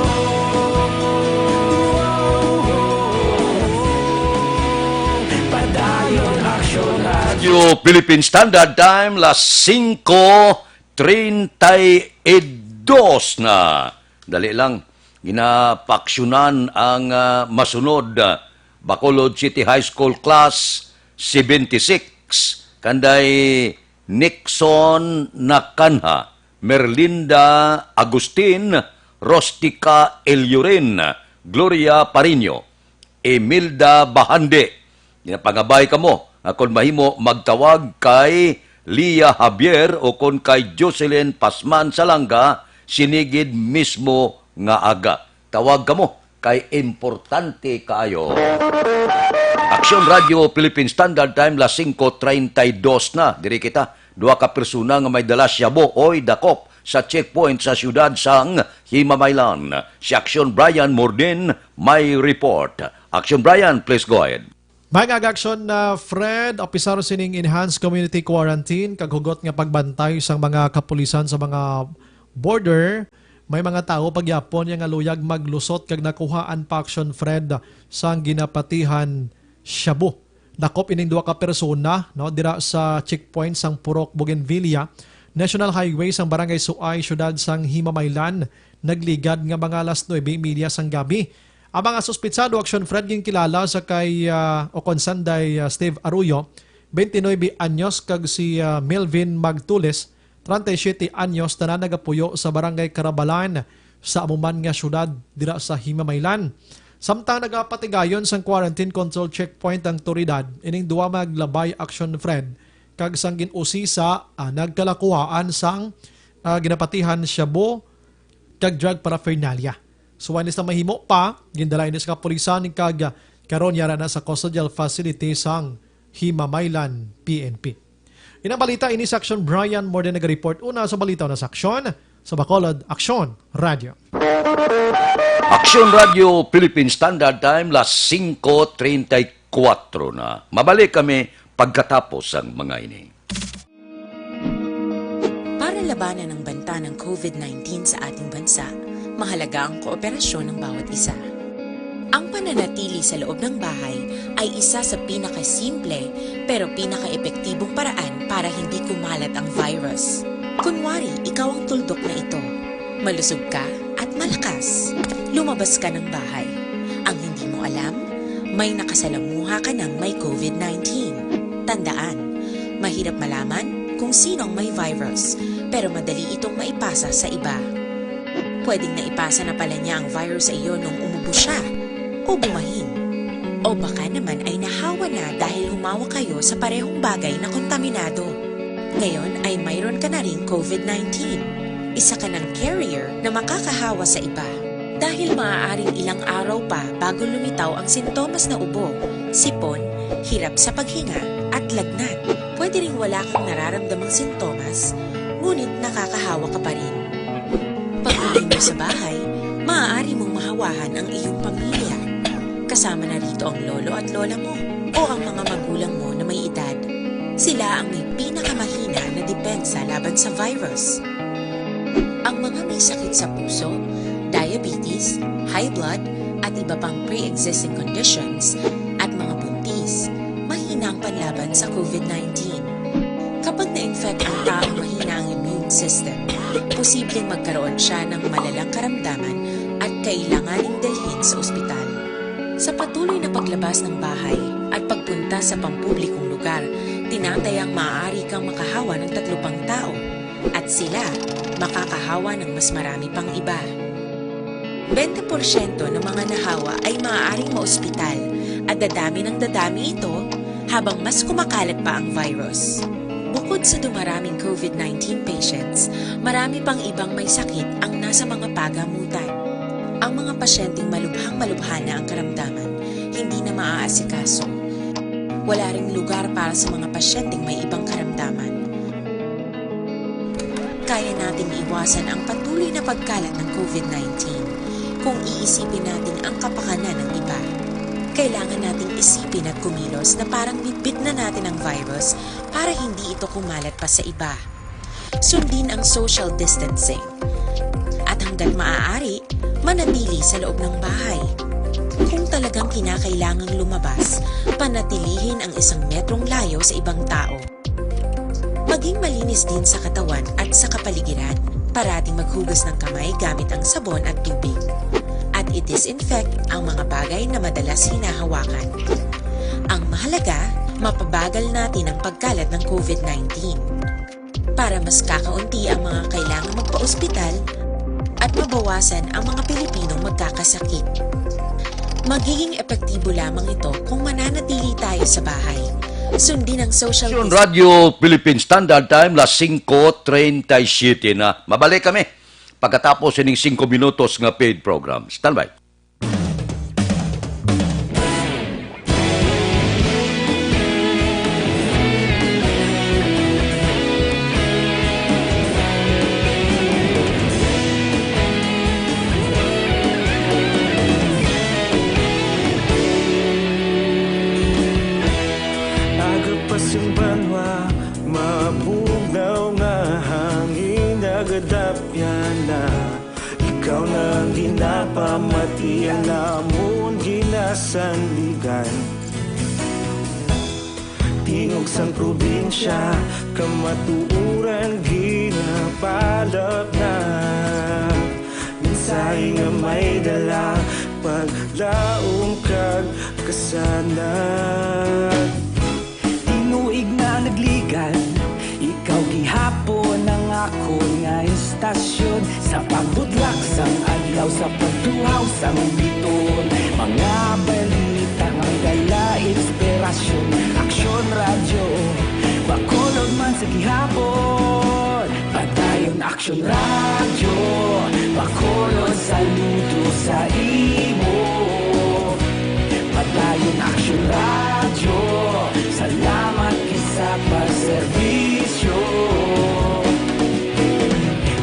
Padayon Aksyon Radio. Philippine Standard Time, las 5:32 na. Dali lang, ginapaksyonan ang masunod Bacolod City High School Class 76, kanday Nixon Nakanha, Merlinda Agustin, Rostica Eliurin, Gloria Parino, Emilda Bahande. Ginapangabay ka mo, kung mahimo magtawag kay Lia Javier o kung kay Jocelyn Pasman Salanga, sinigid mismo nga aga. Tawag ka mo kay importante kaayo. Aksyon Radio Philippine Standard Time, las 5:32 na. Diri kita, duha ka persona nga may dala syabo oy dakop sa checkpoint sa siyudad sang Himamaylan. Si Aksyon Brian Morden may report. Aksyon Brian, please go ahead. Mga aksyon na Fred, opisar sining enhanced community quarantine, kaghugot nga pagbantay sa mga kapulisan sa mga border. May mga tao pagyapon yang aluyag maglusot kag nakuhaan pa aksyon Fred sang ginapatihan Shabu. Dakop ining duha ka persona no dira sa checkpoint sang Purok Bougainvillea, National Highway sang Barangay Suay, syudad sang Himamaylan. Nagligad nga mga alas 9:30 sang gabi. Ang mga suspitsado aksyon Fred ging kilala sa kay o konsanday Steve Arroyo, 29 anyos kag si Melvin Magtules, 37 anyos na nagapuyo sa barangay Carabalan sa amuman nga syudad dira sa Himamaylan. Samtang nagapatigayon sang quarantine control checkpoint ang Toridad, ining duwa maglabay aksyon Fred kag sang ginusisa nagkalakuhaan sang ginapatihan shabu kag drug paraphernalia. So wanis na mahimo pa, gindala ini sa kapulisan kag karon yara na sa custodial facility sang Himamaylan PNP. Inabalita ini sa Aksyon Brian more than nag-report una sa balita na sa Aksyon sa Bacolod Aksyon Radio. Aksyon Radio Philippine Standard Time las 5:34 na. Mabalik kami pagkatapos ang mga ini. Para labanan ang banta ng COVID-19 sa ating bansa, mahalaga ang kooperasyon ng bawat isa. Ang pananatili sa loob ng bahay ay isa sa pinakasimple pero pinaka-epektibong paraan para hindi kumalat ang virus. Kunwari, ikaw ang tuldok na ito. Malusog ka at malakas. Lumabas ka ng bahay. Ang hindi mo alam, may nakasalamuha ka ng may COVID-19. Tandaan, mahirap malaman kung sinong may virus, pero madali itong maipasa sa iba. Pwedeng naipasa na pala niya ang virus sa iyo nung umubo siya o bumahin. O baka naman ay nahawa na dahil humawa kayo sa parehong bagay na kontaminado. Ngayon ay mayroon ka na ring COVID-19. Isa ka ng carrier na makakahawa sa iba. Dahil maaaring ilang araw pa bago lumitaw ang sintomas na ubo, sipon, hirap sa paghinga at lagnat. Pwede ring wala kang nararamdamang sintomas, ngunit nakakahawa ka pa rin. Pag-uwi mo sa bahay, maaari mong mahawahan ang iyong pamilya. Kasama na rito ang lolo at lola mo o ang mga magulang mo na may edad. Sila ang may pinakamahina na depensa laban sa virus. Ang mga may sakit sa puso, diabetes, high blood, at iba pang pre-existing conditions at mga buntis, mahina ang panlaban sa COVID-19. Kapag na-infect ang taong mahina ang immune system, posibleng magkaroon siya ng malalang karamdaman at kailanganing dalhin sa ospital. Sa patuloy na paglabas ng bahay at pagpunta sa pampublikong lugar, tinatayang maaari kang makahawa ng 3 pang tao at sila makakahawa ng mas marami pang iba. 20% ng mga nahawa ay maaaring maospital at dadami ng dadami ito habang mas kumakalat pa ang virus. Bukod sa dumaraming COVID-19 patients, marami pang ibang may sakit ang nasa mga pagamutan. Ang mga pasyenteng malubhang-malubha na ang karamdaman, hindi na maaasikaso. Wala ring lugar para sa mga pasyenteng may ibang karamdaman. Kaya nating iwasan ang patuloy na pagkalat ng COVID-19 kung iisipin natin ang kapakanan ng iba. Kailangan nating isipin at kumilos na parang bitbit na natin ang virus para hindi ito kumalat pa sa iba. Sundin ang social distancing. At hanggat maaari, manatili sa loob ng bahay. Kung talagang kinakailangang lumabas, panatilihin ang 1 metrong layo sa ibang tao. Maging malinis din sa katawan at sa kapaligiran. Parating maghugas ng kamay gamit ang sabon at tubig. At i-disinfect ang mga bagay na madalas hinahawakan. Ang mahalaga, mapabagal natin ang pagkalat ng COVID-19. Para mas kakaunti ang mga kailangang magpa-ospital at mabawasan ang mga Pilipinong magkakasakit. Magiging epektibo lamang ito kung mananatili tayo sa bahay. Sundin ang social Aksyon Radio Philippine Standard Time las 5:37 na. Mabalik kami pagkatapos ining 5 minutos nga paid program. Standby. Ikaw na ginapamatian namon ginasandigan. Tingog sang probinsya kamatuuran ginapalap na. Minsay nga may dala pag laom kag kasanag. Tinuig na nagligan, ikaw gihapon ang ako nga istasyon. Sa pagbutlak sang adlaw, sa pagtuhaw sang biton, mga balita nga dala inspirasyon. Aksyon radyo, bakolod man sa gihapon. Padayon Aksyon radyo, bakolod saludo sa imo. Padayon Aksyon radyo, salamat kisa pagserbisyo.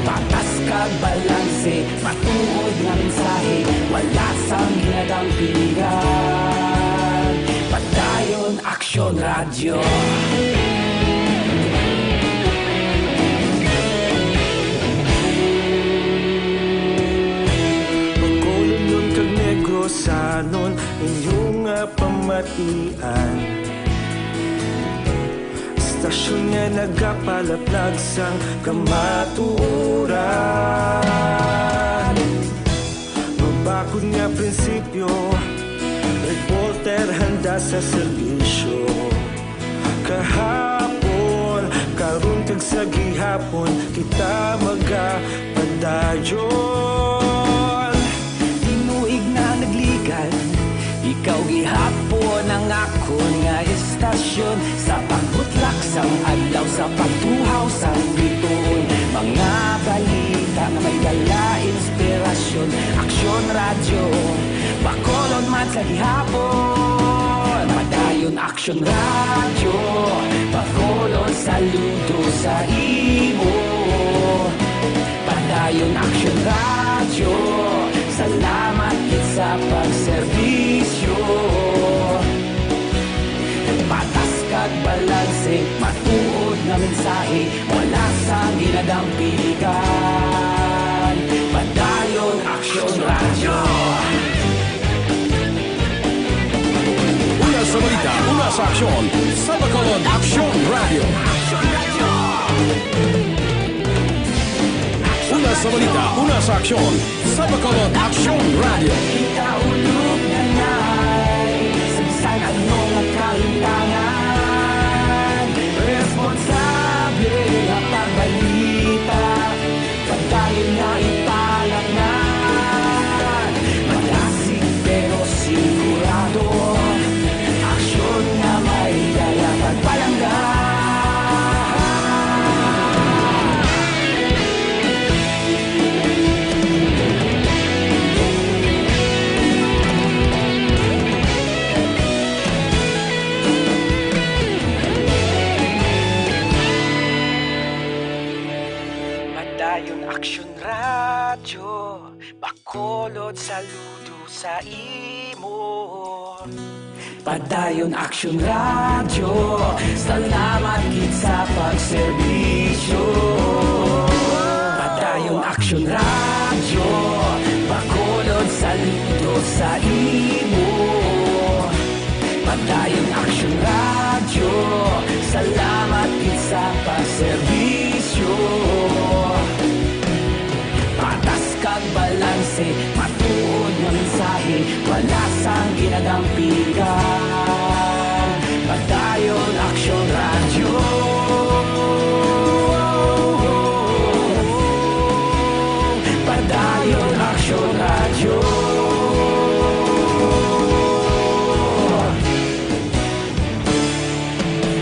Patas kag balanse, matuod nga mensahe, wala sang ginadampingan. Padayon Aksyon radyo. Sanon inyong pamatian, stasyon nga nagapalaplag sang kamatuoran. Mabakod nga prinsipyo, reporter handa sa serbisyo. Kahapon, karon kag sa gihapon, kita magapadayon. Tinuig na nagligan, ikaw gihapon ang akon nga istasyon. Sa pagbutlak sang adlaw, sa pagtuhaw sang biton, mga balita nga may dala inspirasyon. Aksyon radyo, bakolod man sa gihapon. Padayon Aksyon radyo, bakolod saludo sa imo. Padayon Aksyon radyo, salamat kit sa pagserbisyo. Patas kag balanse, matuod na mensahe, wala sa ginadampigan. Padayon Aksyon radyo. Una sa balita, una sa aksyon, sa Bacolod Aksyon Radio. Una sa balita, una sa aksyon, sa Bacolod Aksyon Radio. Ikaulog na na'y sabsan at mga kalintangan. Responsable na pagbalita, pagdayon na ipalaknan. Malasig pero sigurado, aksyon na may dala pagpalanggan. Padayon Aksyon radyo, bakolod saludo sa imo. Padayon Aksyon radyo, salamat kit sa pagserbisyo. Padayon Aksyon radyo, bakolod saludo sa imo. Padayon Aksyon radyo, salamat kit sa pagserbisyo. Patas kag balanse, matuod nga mensahe, wala sang ginadampigan. Padayon Aksyon radyo. Padayon Aksyon radyo.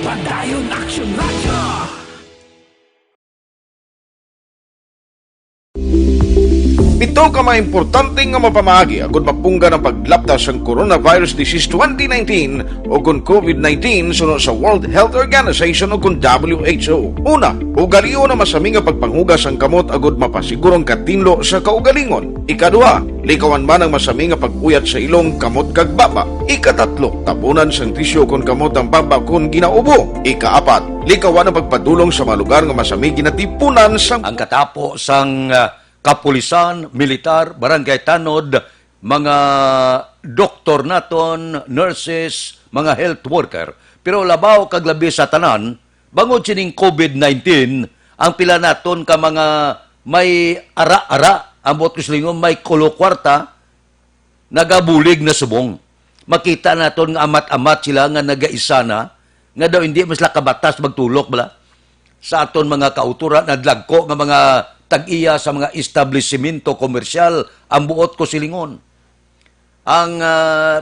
Padayon Aksyon radyo. Ito ka mga importante nga mapamagi agud mapungga ng paglaptas ang Coronavirus Disease 2019 o kung COVID-19 sunod sa World Health Organization o kung WHO. Una, ugaliyo na masami nga pagpanghugas ang kamot agud mapasigurong katinlo sa kaugalingon. Ikaduha, likawan man ang masami nga pagpuyat sa ilong kamot kag baba. Ikatatlo, tapunan sang tisyo kung kamot ang baba kung ginaubo. Ikaapat, likawan ang pagpadulong sa mga lugar nga masami ginatipunan sang ang katapo sang kapulisan, militar, barangay tanod, mga doktor naton, nurses, mga health worker. Pero labaw kag labi sa tanan, bangod sining COVID-19, ang pila naton ka mga may ara-ara, ambot kuslingon may kulo kwarta, nagabulig na subong. Makita naton nga amat-amat sila nga nagaisa na, nga daw hindi mas kabatas magtulok bala. Sa aton mga kauturan, nadlagko nga mga tag-iya sa mga establishmento komersyal, ang buot ko silingon. Ang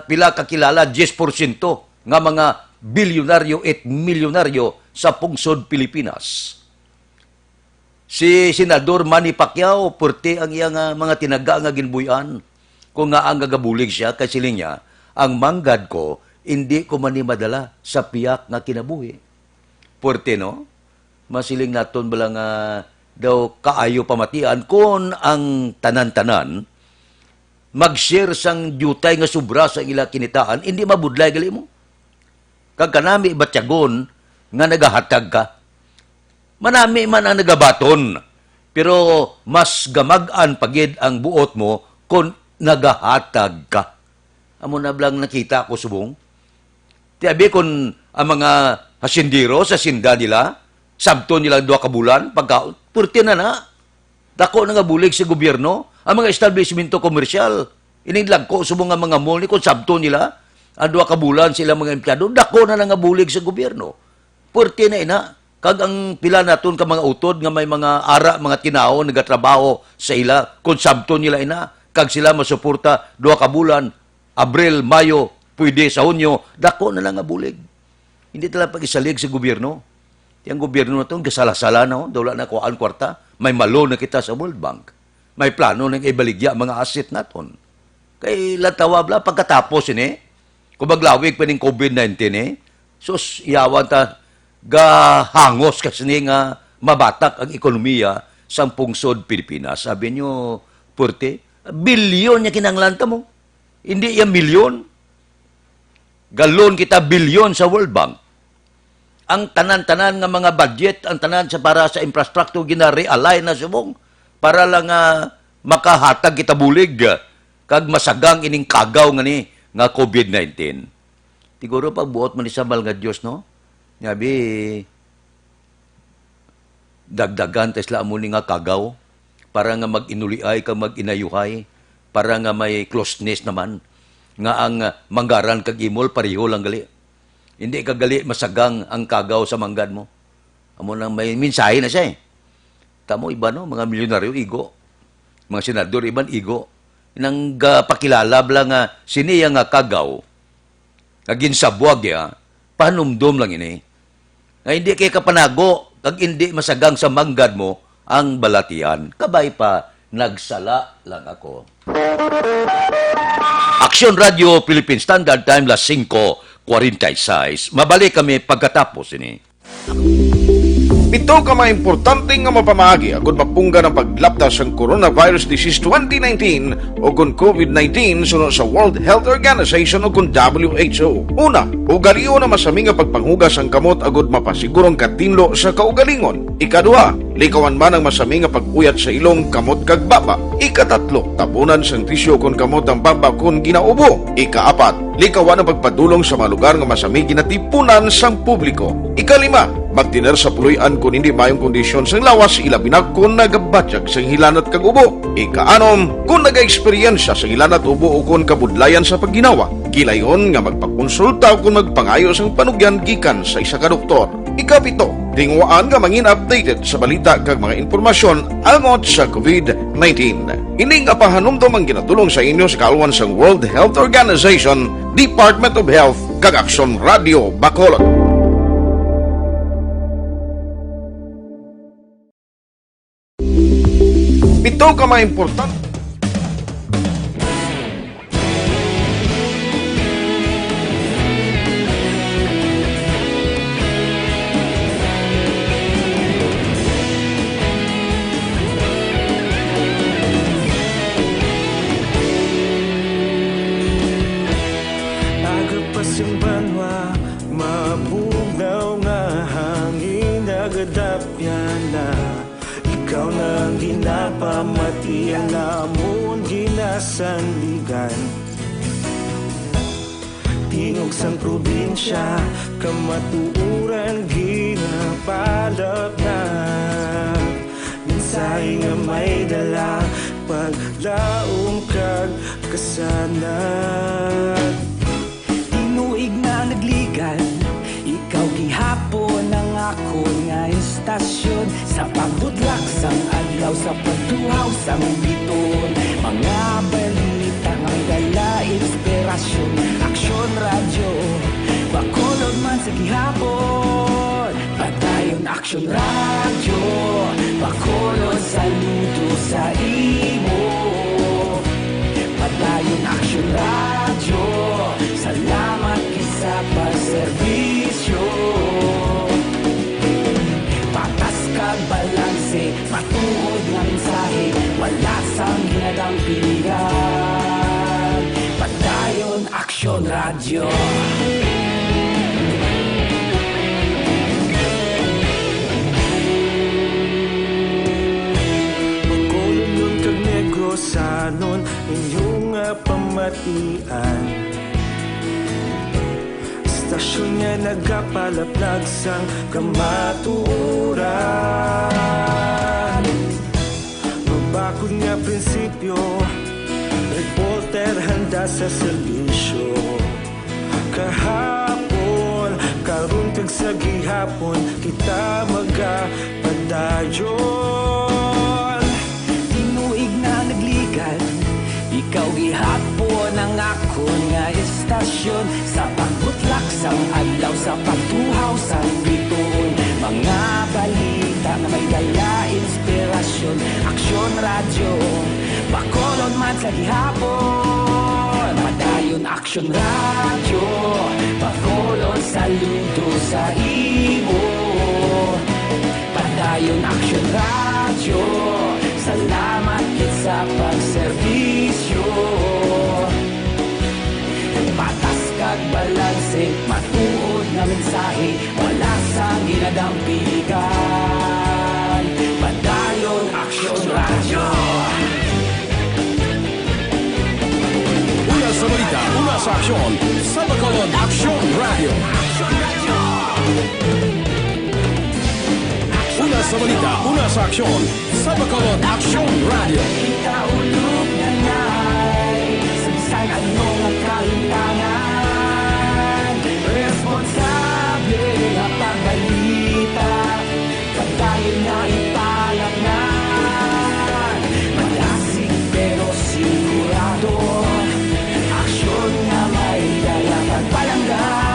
pila kakilala, 10% nga mga bilyonaryo at milyonaryo sa pungsod Pilipinas. Si Senador Manny Pacquiao, purti ang iyang mga tinaga nga ginbuyan. Kung nga ang gagabulig siya, kasi niya, ang manggad ko, hindi ko madala sa piyak nga kinabuhi. Purti, no? Masiling naton bala nga daw kaayo pamatian kung ang tanan-tanan mag-share sang jutay nga sobra sa ila kinitaan, hindi mabudlay gali mo. Kag kanami batyagon nga nagahatag ka. Manami man ang nagabaton, pero mas gamag-an pagid ang buot mo kung nagahatag ka. Amo na blang nakita ko subong. Tiabi kung ang mga hasindiro sa sinda nila, sabto nila 2 ka bulan, pagkaon, purti na na. Dako na nga bulig sa gobyerno, ang mga establishmento komersyal, iniglag ko subong nga mga mall ni kung sabto nila, ang 2 ka bulan sila mga empleyado, dako na nga bulig sa gobyerno. Purti na ina. Kag ang pila naton ka mga utod nga may mga ara, mga tinao, nagatrabaho sa ila, kung sabto nila ina, kag sila masuporta 2 ka bulan, Abril, Mayo, pwede sa Hunyo, dako na lang nga bulig. Hindi talaga pag-isalig sa gobyerno. Yung gobyerno na ito, gasala-sala na, wala na kuhaan kwarta, may malo na kita sa World Bank. May plano ng ibaligya mga asset naton. Kay latawab la, pagkatapos ini, kung maglawig pa ng COVID-19 sus, iyawan ta, gahangos kasi nga mabatak ang ekonomiya sa pungsod Pilipinas. Sabi nyo, Purte, bilyon niya kinanglanta mo. Hindi yan milyon. Galon kita bilyon sa World Bank. Ang tanan-tanan nga mga budget, ang tanan sa para sa infrastructure, gina-realign na subong para lang makahatag kita bulig kag masagang ining kagaw nga ni nga COVID-19. Siguro pagbuot man ni Sabal nga Diyos, no? Ngabi, dagdagan tesla mo ni nga kagaw para nga mag-inuliay kag mag-inayuhay, para nga may closeness naman, nga ang manggaran kag imol pareho lang gali. Hindi kagali masagang ang kagaw sa manggad mo. Amo nang may mensahe na siya Tamo iba no, mga milyonaryo igo. Mga senador iban igo. Nang pakilala bla nga siniya nga kagaw. Kagin sabuag ya, panumdum lang ini. Nga hindi kay kapanago, kag hindi masagang sa manggad mo ang balatian. Kabay pa, nagsala lang ako. Aksyon Radio Philippine Standard Time, las 5:46. Mabalik kami pagkatapos ini. Ito ka mga importante nga mapamagi agud mapungga ng paglaptas ng coronavirus disease 2019 o kung COVID-19 sunod sa World Health Organization o kung WHO. Una, ugalion na masami nga pagpanghugas ang kamot agud mapasigurong katinlo sa kaugalingon. Ikaduha, likawan man ang masami nga pagpuyat sa ilong kamot kag baba. Ikatatlo, tabunan sang tisyo kung kamot ang baba kung ginaubo. Ikaapat, likawan ang pagpadulong sa mga lugar nga masami ginatipunan sang publiko. Ikalima, magtiner sa puluyan kung hindi mayong kondisyon sang lawas, ilabi na kung nagabatyag sang hilanat kag ubo. Ikaanom, kung nag-eksperyensya sa hilanat ubo o kung kabudlayan sa pagginawa. Gilayon nga magpakonsulta o kung magpangayo sang panugyan gikan sa isa ka doktor. Ikapito, tingwaan nga mangin updated sa balita kag mga impormasyon angot sa COVID-19. Ini nga pahanumdum ang ginatulong sa inyo sa kaalwan sang World Health Organization, Department of Health kag Aksyon Radio Bacolod. Ito ka mga importante. Agapas yung banwa, mabugaw nga hangin, agadapyan na. Ikaw nang ginapamati, ang namon ginasandigan. Tingog sang probinsya, kamatuuran ginapalap na. Minsay nga may dala, paglaom kag sana. Tinuig na nagligan, ikaw gihapon ang ako nga istasyon. Sa pagbudlak sang adlaw, sa pagtuhaw sang biton, mga balita nga dala inspirasyon. Aksyon radyo, bakolod man sa gihapon. Padayon Aksyon radyo, bakolod saludo sa imo. Padayon Aksyon radyo, salamat kisa pagserbisyo. Patas kag balanse, matuod nga mensahe, wala sang ginadampigan. Padayon Aksyon radyo. Sanon inyong pamatian, istasyon nga nagapalaplag sang kamatuuran. Mabakod nga prinsipyo, reporter handa sa serbisyo. Kahapon, karong kag sa gihapon, kita magapadayon. Ikaw gihapon ang ako nga istasyon. Sa pagbutlak sang adlaw, sa pagtuhaw sang biton, mga balita na may dala inspirasyon. Aksyon radyo, bakolod man sa gihapon. Padayon Aksyon radyo, bakolod saludo sa imo. Padayon Aksyon radyo, salamat kit sa pagserbisyo. Patas kag balanse, matuod na mensahe, wala sang ginadampigan. Padayon Aksyon radyo. Una sa balita, una sa aksyon, sa Bacolod Aksyon Radio. Una sa balita, una sa aksyon, sa Bacolod Aksyon Radio. Ikaulog na ngay, samsay ano ang kalintangan. Responsable na pagbalita, pagdayon na ipalak na. Malasig pero sigurado, aksyon na may dala pagpalanggan.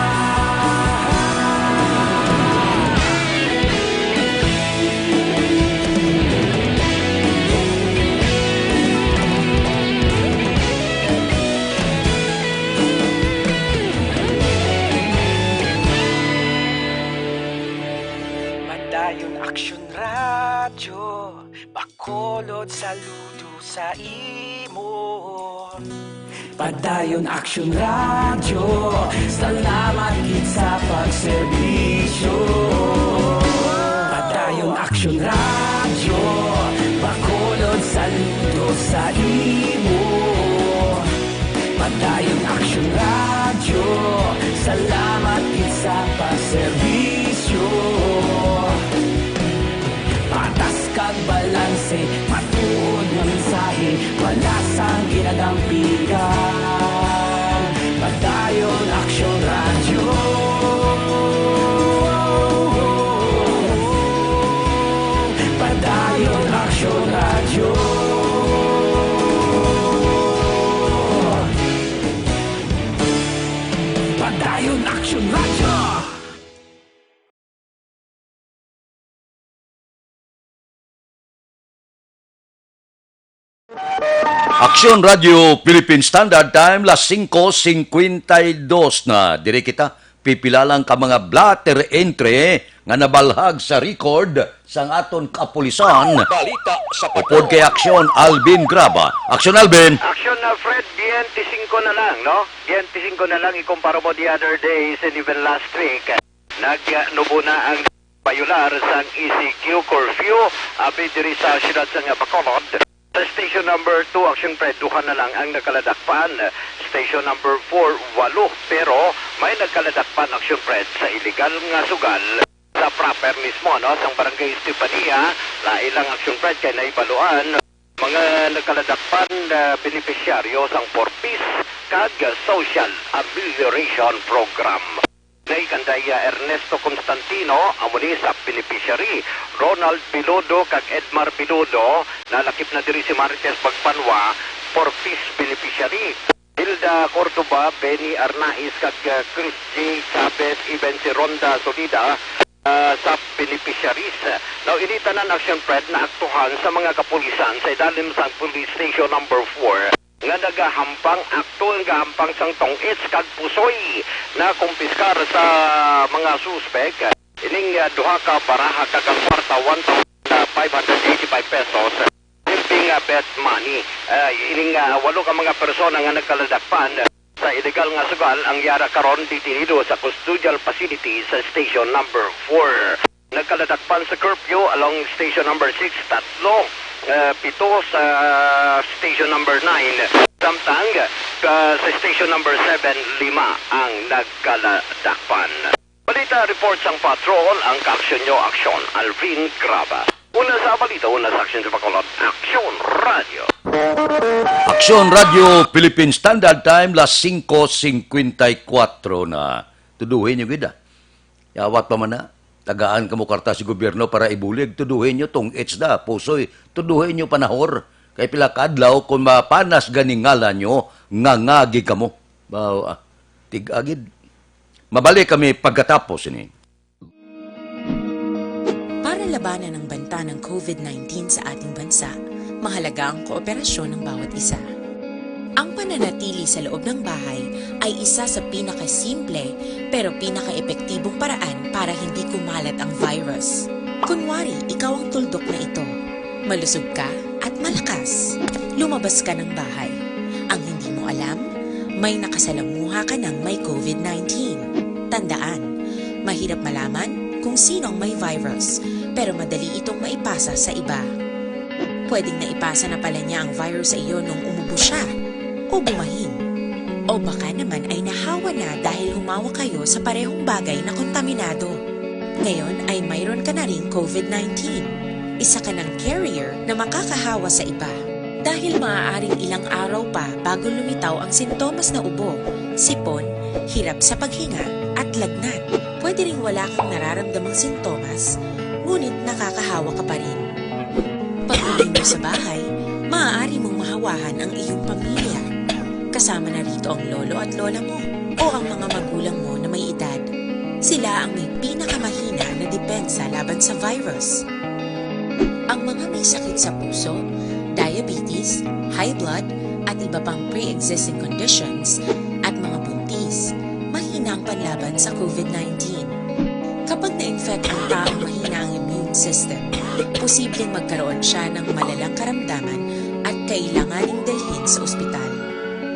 Aksyon radyo, bakolod saludo sa imo. Padayon Aksyon radyo, salamat kit sa pagserbisyo. Padayon Aksyon radyo, bakolod saludo sa imo. Padayon Aksyon radyo, salamat kit sa pagserbisyo. Patas kag balanse, matuod nga mensahe, wala sang ginadampigan. Padayon Aksyon radyo. Padayon Aksyon radyo. Padayon Aksyon radyo. Aksyon Radio Philippine Standard Time, las 5:52 na. Dire kita, pipilalang ka mga blatter entry nga nabalhag sa record sang aton kapulisan. Balita sa Upod kay Aksyon, Alvin Graba. Aksyon, Alvin. Aksyon na Fred, 25 na lang, no? 25 na lang ikumpara mo the other days and even last week. Nagnubo na ang payular sang ECQ curfew, abi diri sa siyudad sa Bacolod. Sa station number 2, Aksyon Fred, 2 na lang ang nakaladakpan. Station number 4, 8. Pero may nagkaladakpan, Aksyon Fred, sa illegal nga sugal sa proper mismo, no? Sa barangay Estefania, lailang Aksyon Fred kay naibaluan mga nakaladakpan na benepisyaryo sang For Peace kag Social Amelioration Program. Naikandaya Ernesto Constantino, amuni sa beneficiary, Ronald Pilodo kag Edmar Pilodo, nalakip na diri si Marites Pagpanwa, For Peace beneficiary. Hilda Cordoba, Benny Arnaiz kag Chris J. Chavez, even si Ronda Solida, sa beneficiaries. Now, initanan Aksyon Fred na aktuhan sa mga kapulisan sa idalim sa Police Station number 4 nga nagahampang akto nga hampang sang tong-its kag pusoy na kumpiskar sa mga suspek. Ining duha ka baraha kag kwarta 1,585 pesos. Simping bet money. Ining walo ka mga persona nga nagkaladakpan sa illegal nga sugal ang yara karon ditinido sa custodial facility sa station number 4. Nagkaladakpan sa curfew along station number 6, tatlo, pito sa station number 9, samtang sa station number 7, 5 ang nagkaladakpan. Balita reports ang patrol ang Aksyon nyo, Aksyon, Alvin Graba. Una sa balita, una sa Aksyon sa Bacolod, Aksyon Radio. Aksyon Radio Philippine Standard Time, las 5:54 na. Tuduhin nyo gida. Yawat pa man na. Tagaan ka mo karta si gobyerno para ibulig. Tuduhin nyo tong da, pusoy. Tuduhin nyo panahor. Kay pila kadlaw kung mapanas ganingala nyo, ngangagi ka mo. Tig-agid. Mabalik kami pagkatapos ini. Para labanan ang banta ng COVID-19 sa ating bansa, mahalaga ang kooperasyon ng bawat isa. Ang pananatili sa loob ng bahay ay isa sa pinakasimple pero pinaka-epektibong paraan para hindi kumalat ang virus. Kunwari, ikaw ang tuldok na ito. Malusog ka at malakas. Lumabas ka ng bahay. Ang hindi mo alam, may nakasalamuha ka ng may COVID-19. Tandaan, mahirap malaman kung sino ang may virus, pero madali itong maipasa sa iba. Pwedeng naipasa na pala niya ang virus sa iyo nung umubo siya o bumahin. O baka naman ay nahawa na dahil humawa kayo sa parehong bagay na kontaminado. Ngayon ay mayroon ka na rin COVID-19. Isa ka ng carrier na makakahawa sa iba. Dahil maaaring ilang araw pa bago lumitaw ang sintomas na ubo, sipon, hirap sa paghinga at lagnat. Pwede ring wala kang nararamdamang sintomas, ngunit nakakahawa ka pa rin. Pag-uwi mo sa bahay, maaari mong mahawahan ang iyong pamilya. Kasama na rito ang lolo at lola mo o ang mga magulang mo na may edad. Sila ang may pinakamahina na depensa laban sa virus. Ang mga may sakit sa puso, diabetes, high blood, at iba pang pre-existing conditions, at mga buntis, mahina ang panlaban sa COVID-19. Kapag na-infect ang taong mahina ang immune system, posibleng magkaroon siya ng malalang karamdaman at kailanganing dalhin sa ospital.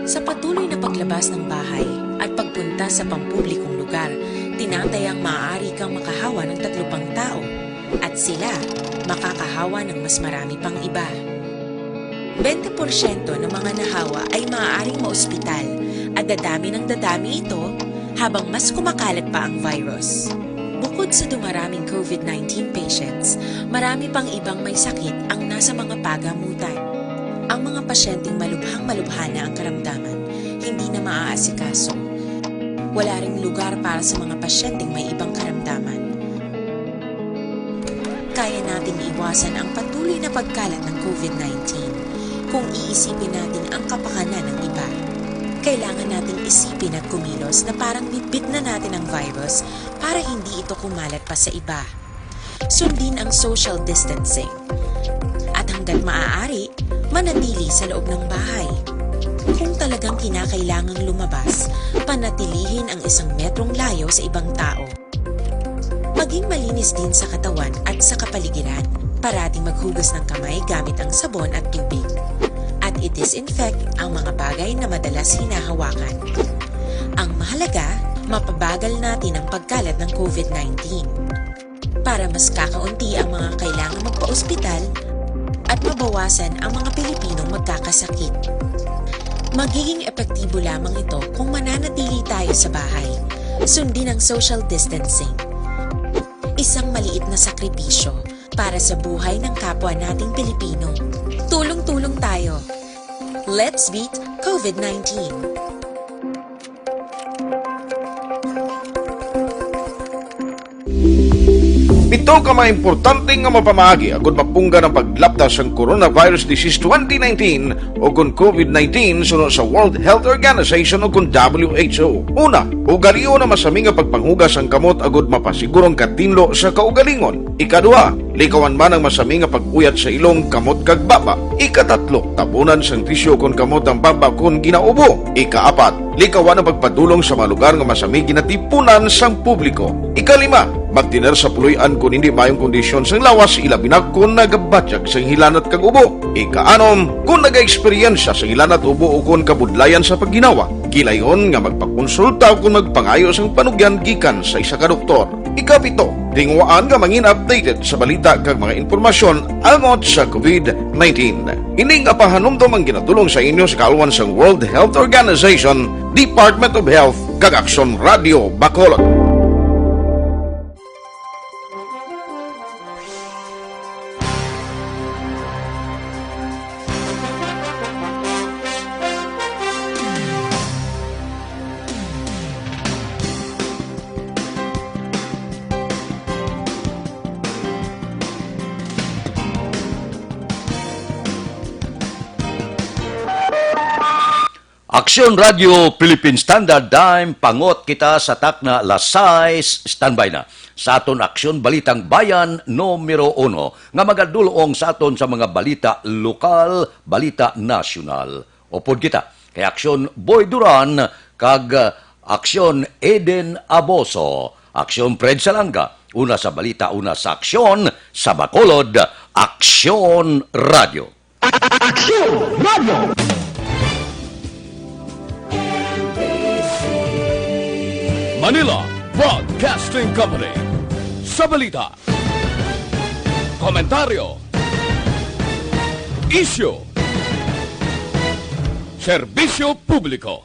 Sa patuloy na paglabas ng bahay at pagpunta sa pampublikong lugar, tinatayang maaari kang makahawa ng 3 pang tao at sila makakahawa ng mas marami pang iba. 20% ng mga nahawa ay maaaring maospital at dadami ng dadami ito habang mas kumakalat pa ang virus. Bukod sa dumaraming COVID-19 patients, marami pang ibang may sakit ang nasa mga pagamutan. Ang mga pasyenteng malubhang-malubha na ang karamdaman, hindi na maaasikaso. Wala ring lugar para sa mga pasyenteng may ibang karamdaman. Kaya natin iwasan ang patuloy na pagkalat ng COVID-19 kung iisipin natin ang kapakanan ng iba. Kailangan nating isipin at kumilos na parang bitbit na natin ang virus para hindi ito kumalat pa sa iba. Sundin ang social distancing. At hanggat maaari, manatili sa loob ng bahay. Kung talagang kinakailangang lumabas, panatilihin ang 1 metrong layo sa ibang tao. Maging malinis din sa katawan at sa kapaligiran. Parating maghugas ng kamay gamit ang sabon at tubig. At i-disinfect ang mga bagay na madalas hinahawakan. Ang mahalaga, mapabagal natin ang pagkalat ng COVID-19. Para mas kakaunti ang mga kailangang magpa-ospital at mabawasan ang mga Pilipinong magkakasakit. Magiging epektibo lamang ito kung mananatili tayo sa bahay. Sundin ang social distancing. Isang maliit na sakripisyo para sa buhay ng kapwa nating Pilipino. Tulong-tulong Let's beat COVID-19. Ito ka mga importante nga mapamaagi agud mapungga ng paglaptas ang coronavirus disease 2019 o kung COVID-19 sunod sa World Health Organization o kung WHO. Una, ugalion na masami nga pagpanghugas ang kamot agud mapasigurong katinlo sa kaugalingon. Ikadua, likawan man ang masami nga pagpuyat sa ilong kamot kag baba. Ikatatlo, tabunan sang tisyo kon kamot ang baba kung ginaubo. Ikaapat, likawan ang pagpadulong sa mga lugar nga masami ginatipunan sang publiko. Ikalima, magtiner sa puluyan kung hindi mayong kondisyon sang lawas ilabi na kung nagabatyag sang hilanat kag ubo. Ikaanom, kung naga-eksperyensya sang hilanat ubo o kung kabudlayan sa pagginawa. Gilayon nga magpakonsulta kung magpangayo sang panugyan gikan sa isa ka doktor. Ikapito, tingwaan nga mangin updated sa balita kag mga impormasyon angot sa COVID-19. Ining apahanumdom ang ginatulong sa inyo sa kaalwan sang World Health Organization, Department of Health kag Aksyon Radio Bacolod. Aksyon Radio Philippine Standard Time, pangot kita sa takna Lasais, standby na. Sa aton Aksyon Balitang Bayan numero 1 nga magadulong sa aton sa mga balita lokal, balita nasyonal. Upod kita kay Aksyon Boy Duran kag Aksyon Eden Aboso, Aksyon Fred Salanga. Una sa balita, una sa Aksyon sa Bacolod, Aksyon Radio. Aksyon Radio! Manila Broadcasting Company. Sa balita, komentaryo, isyu, serbisyo publiko.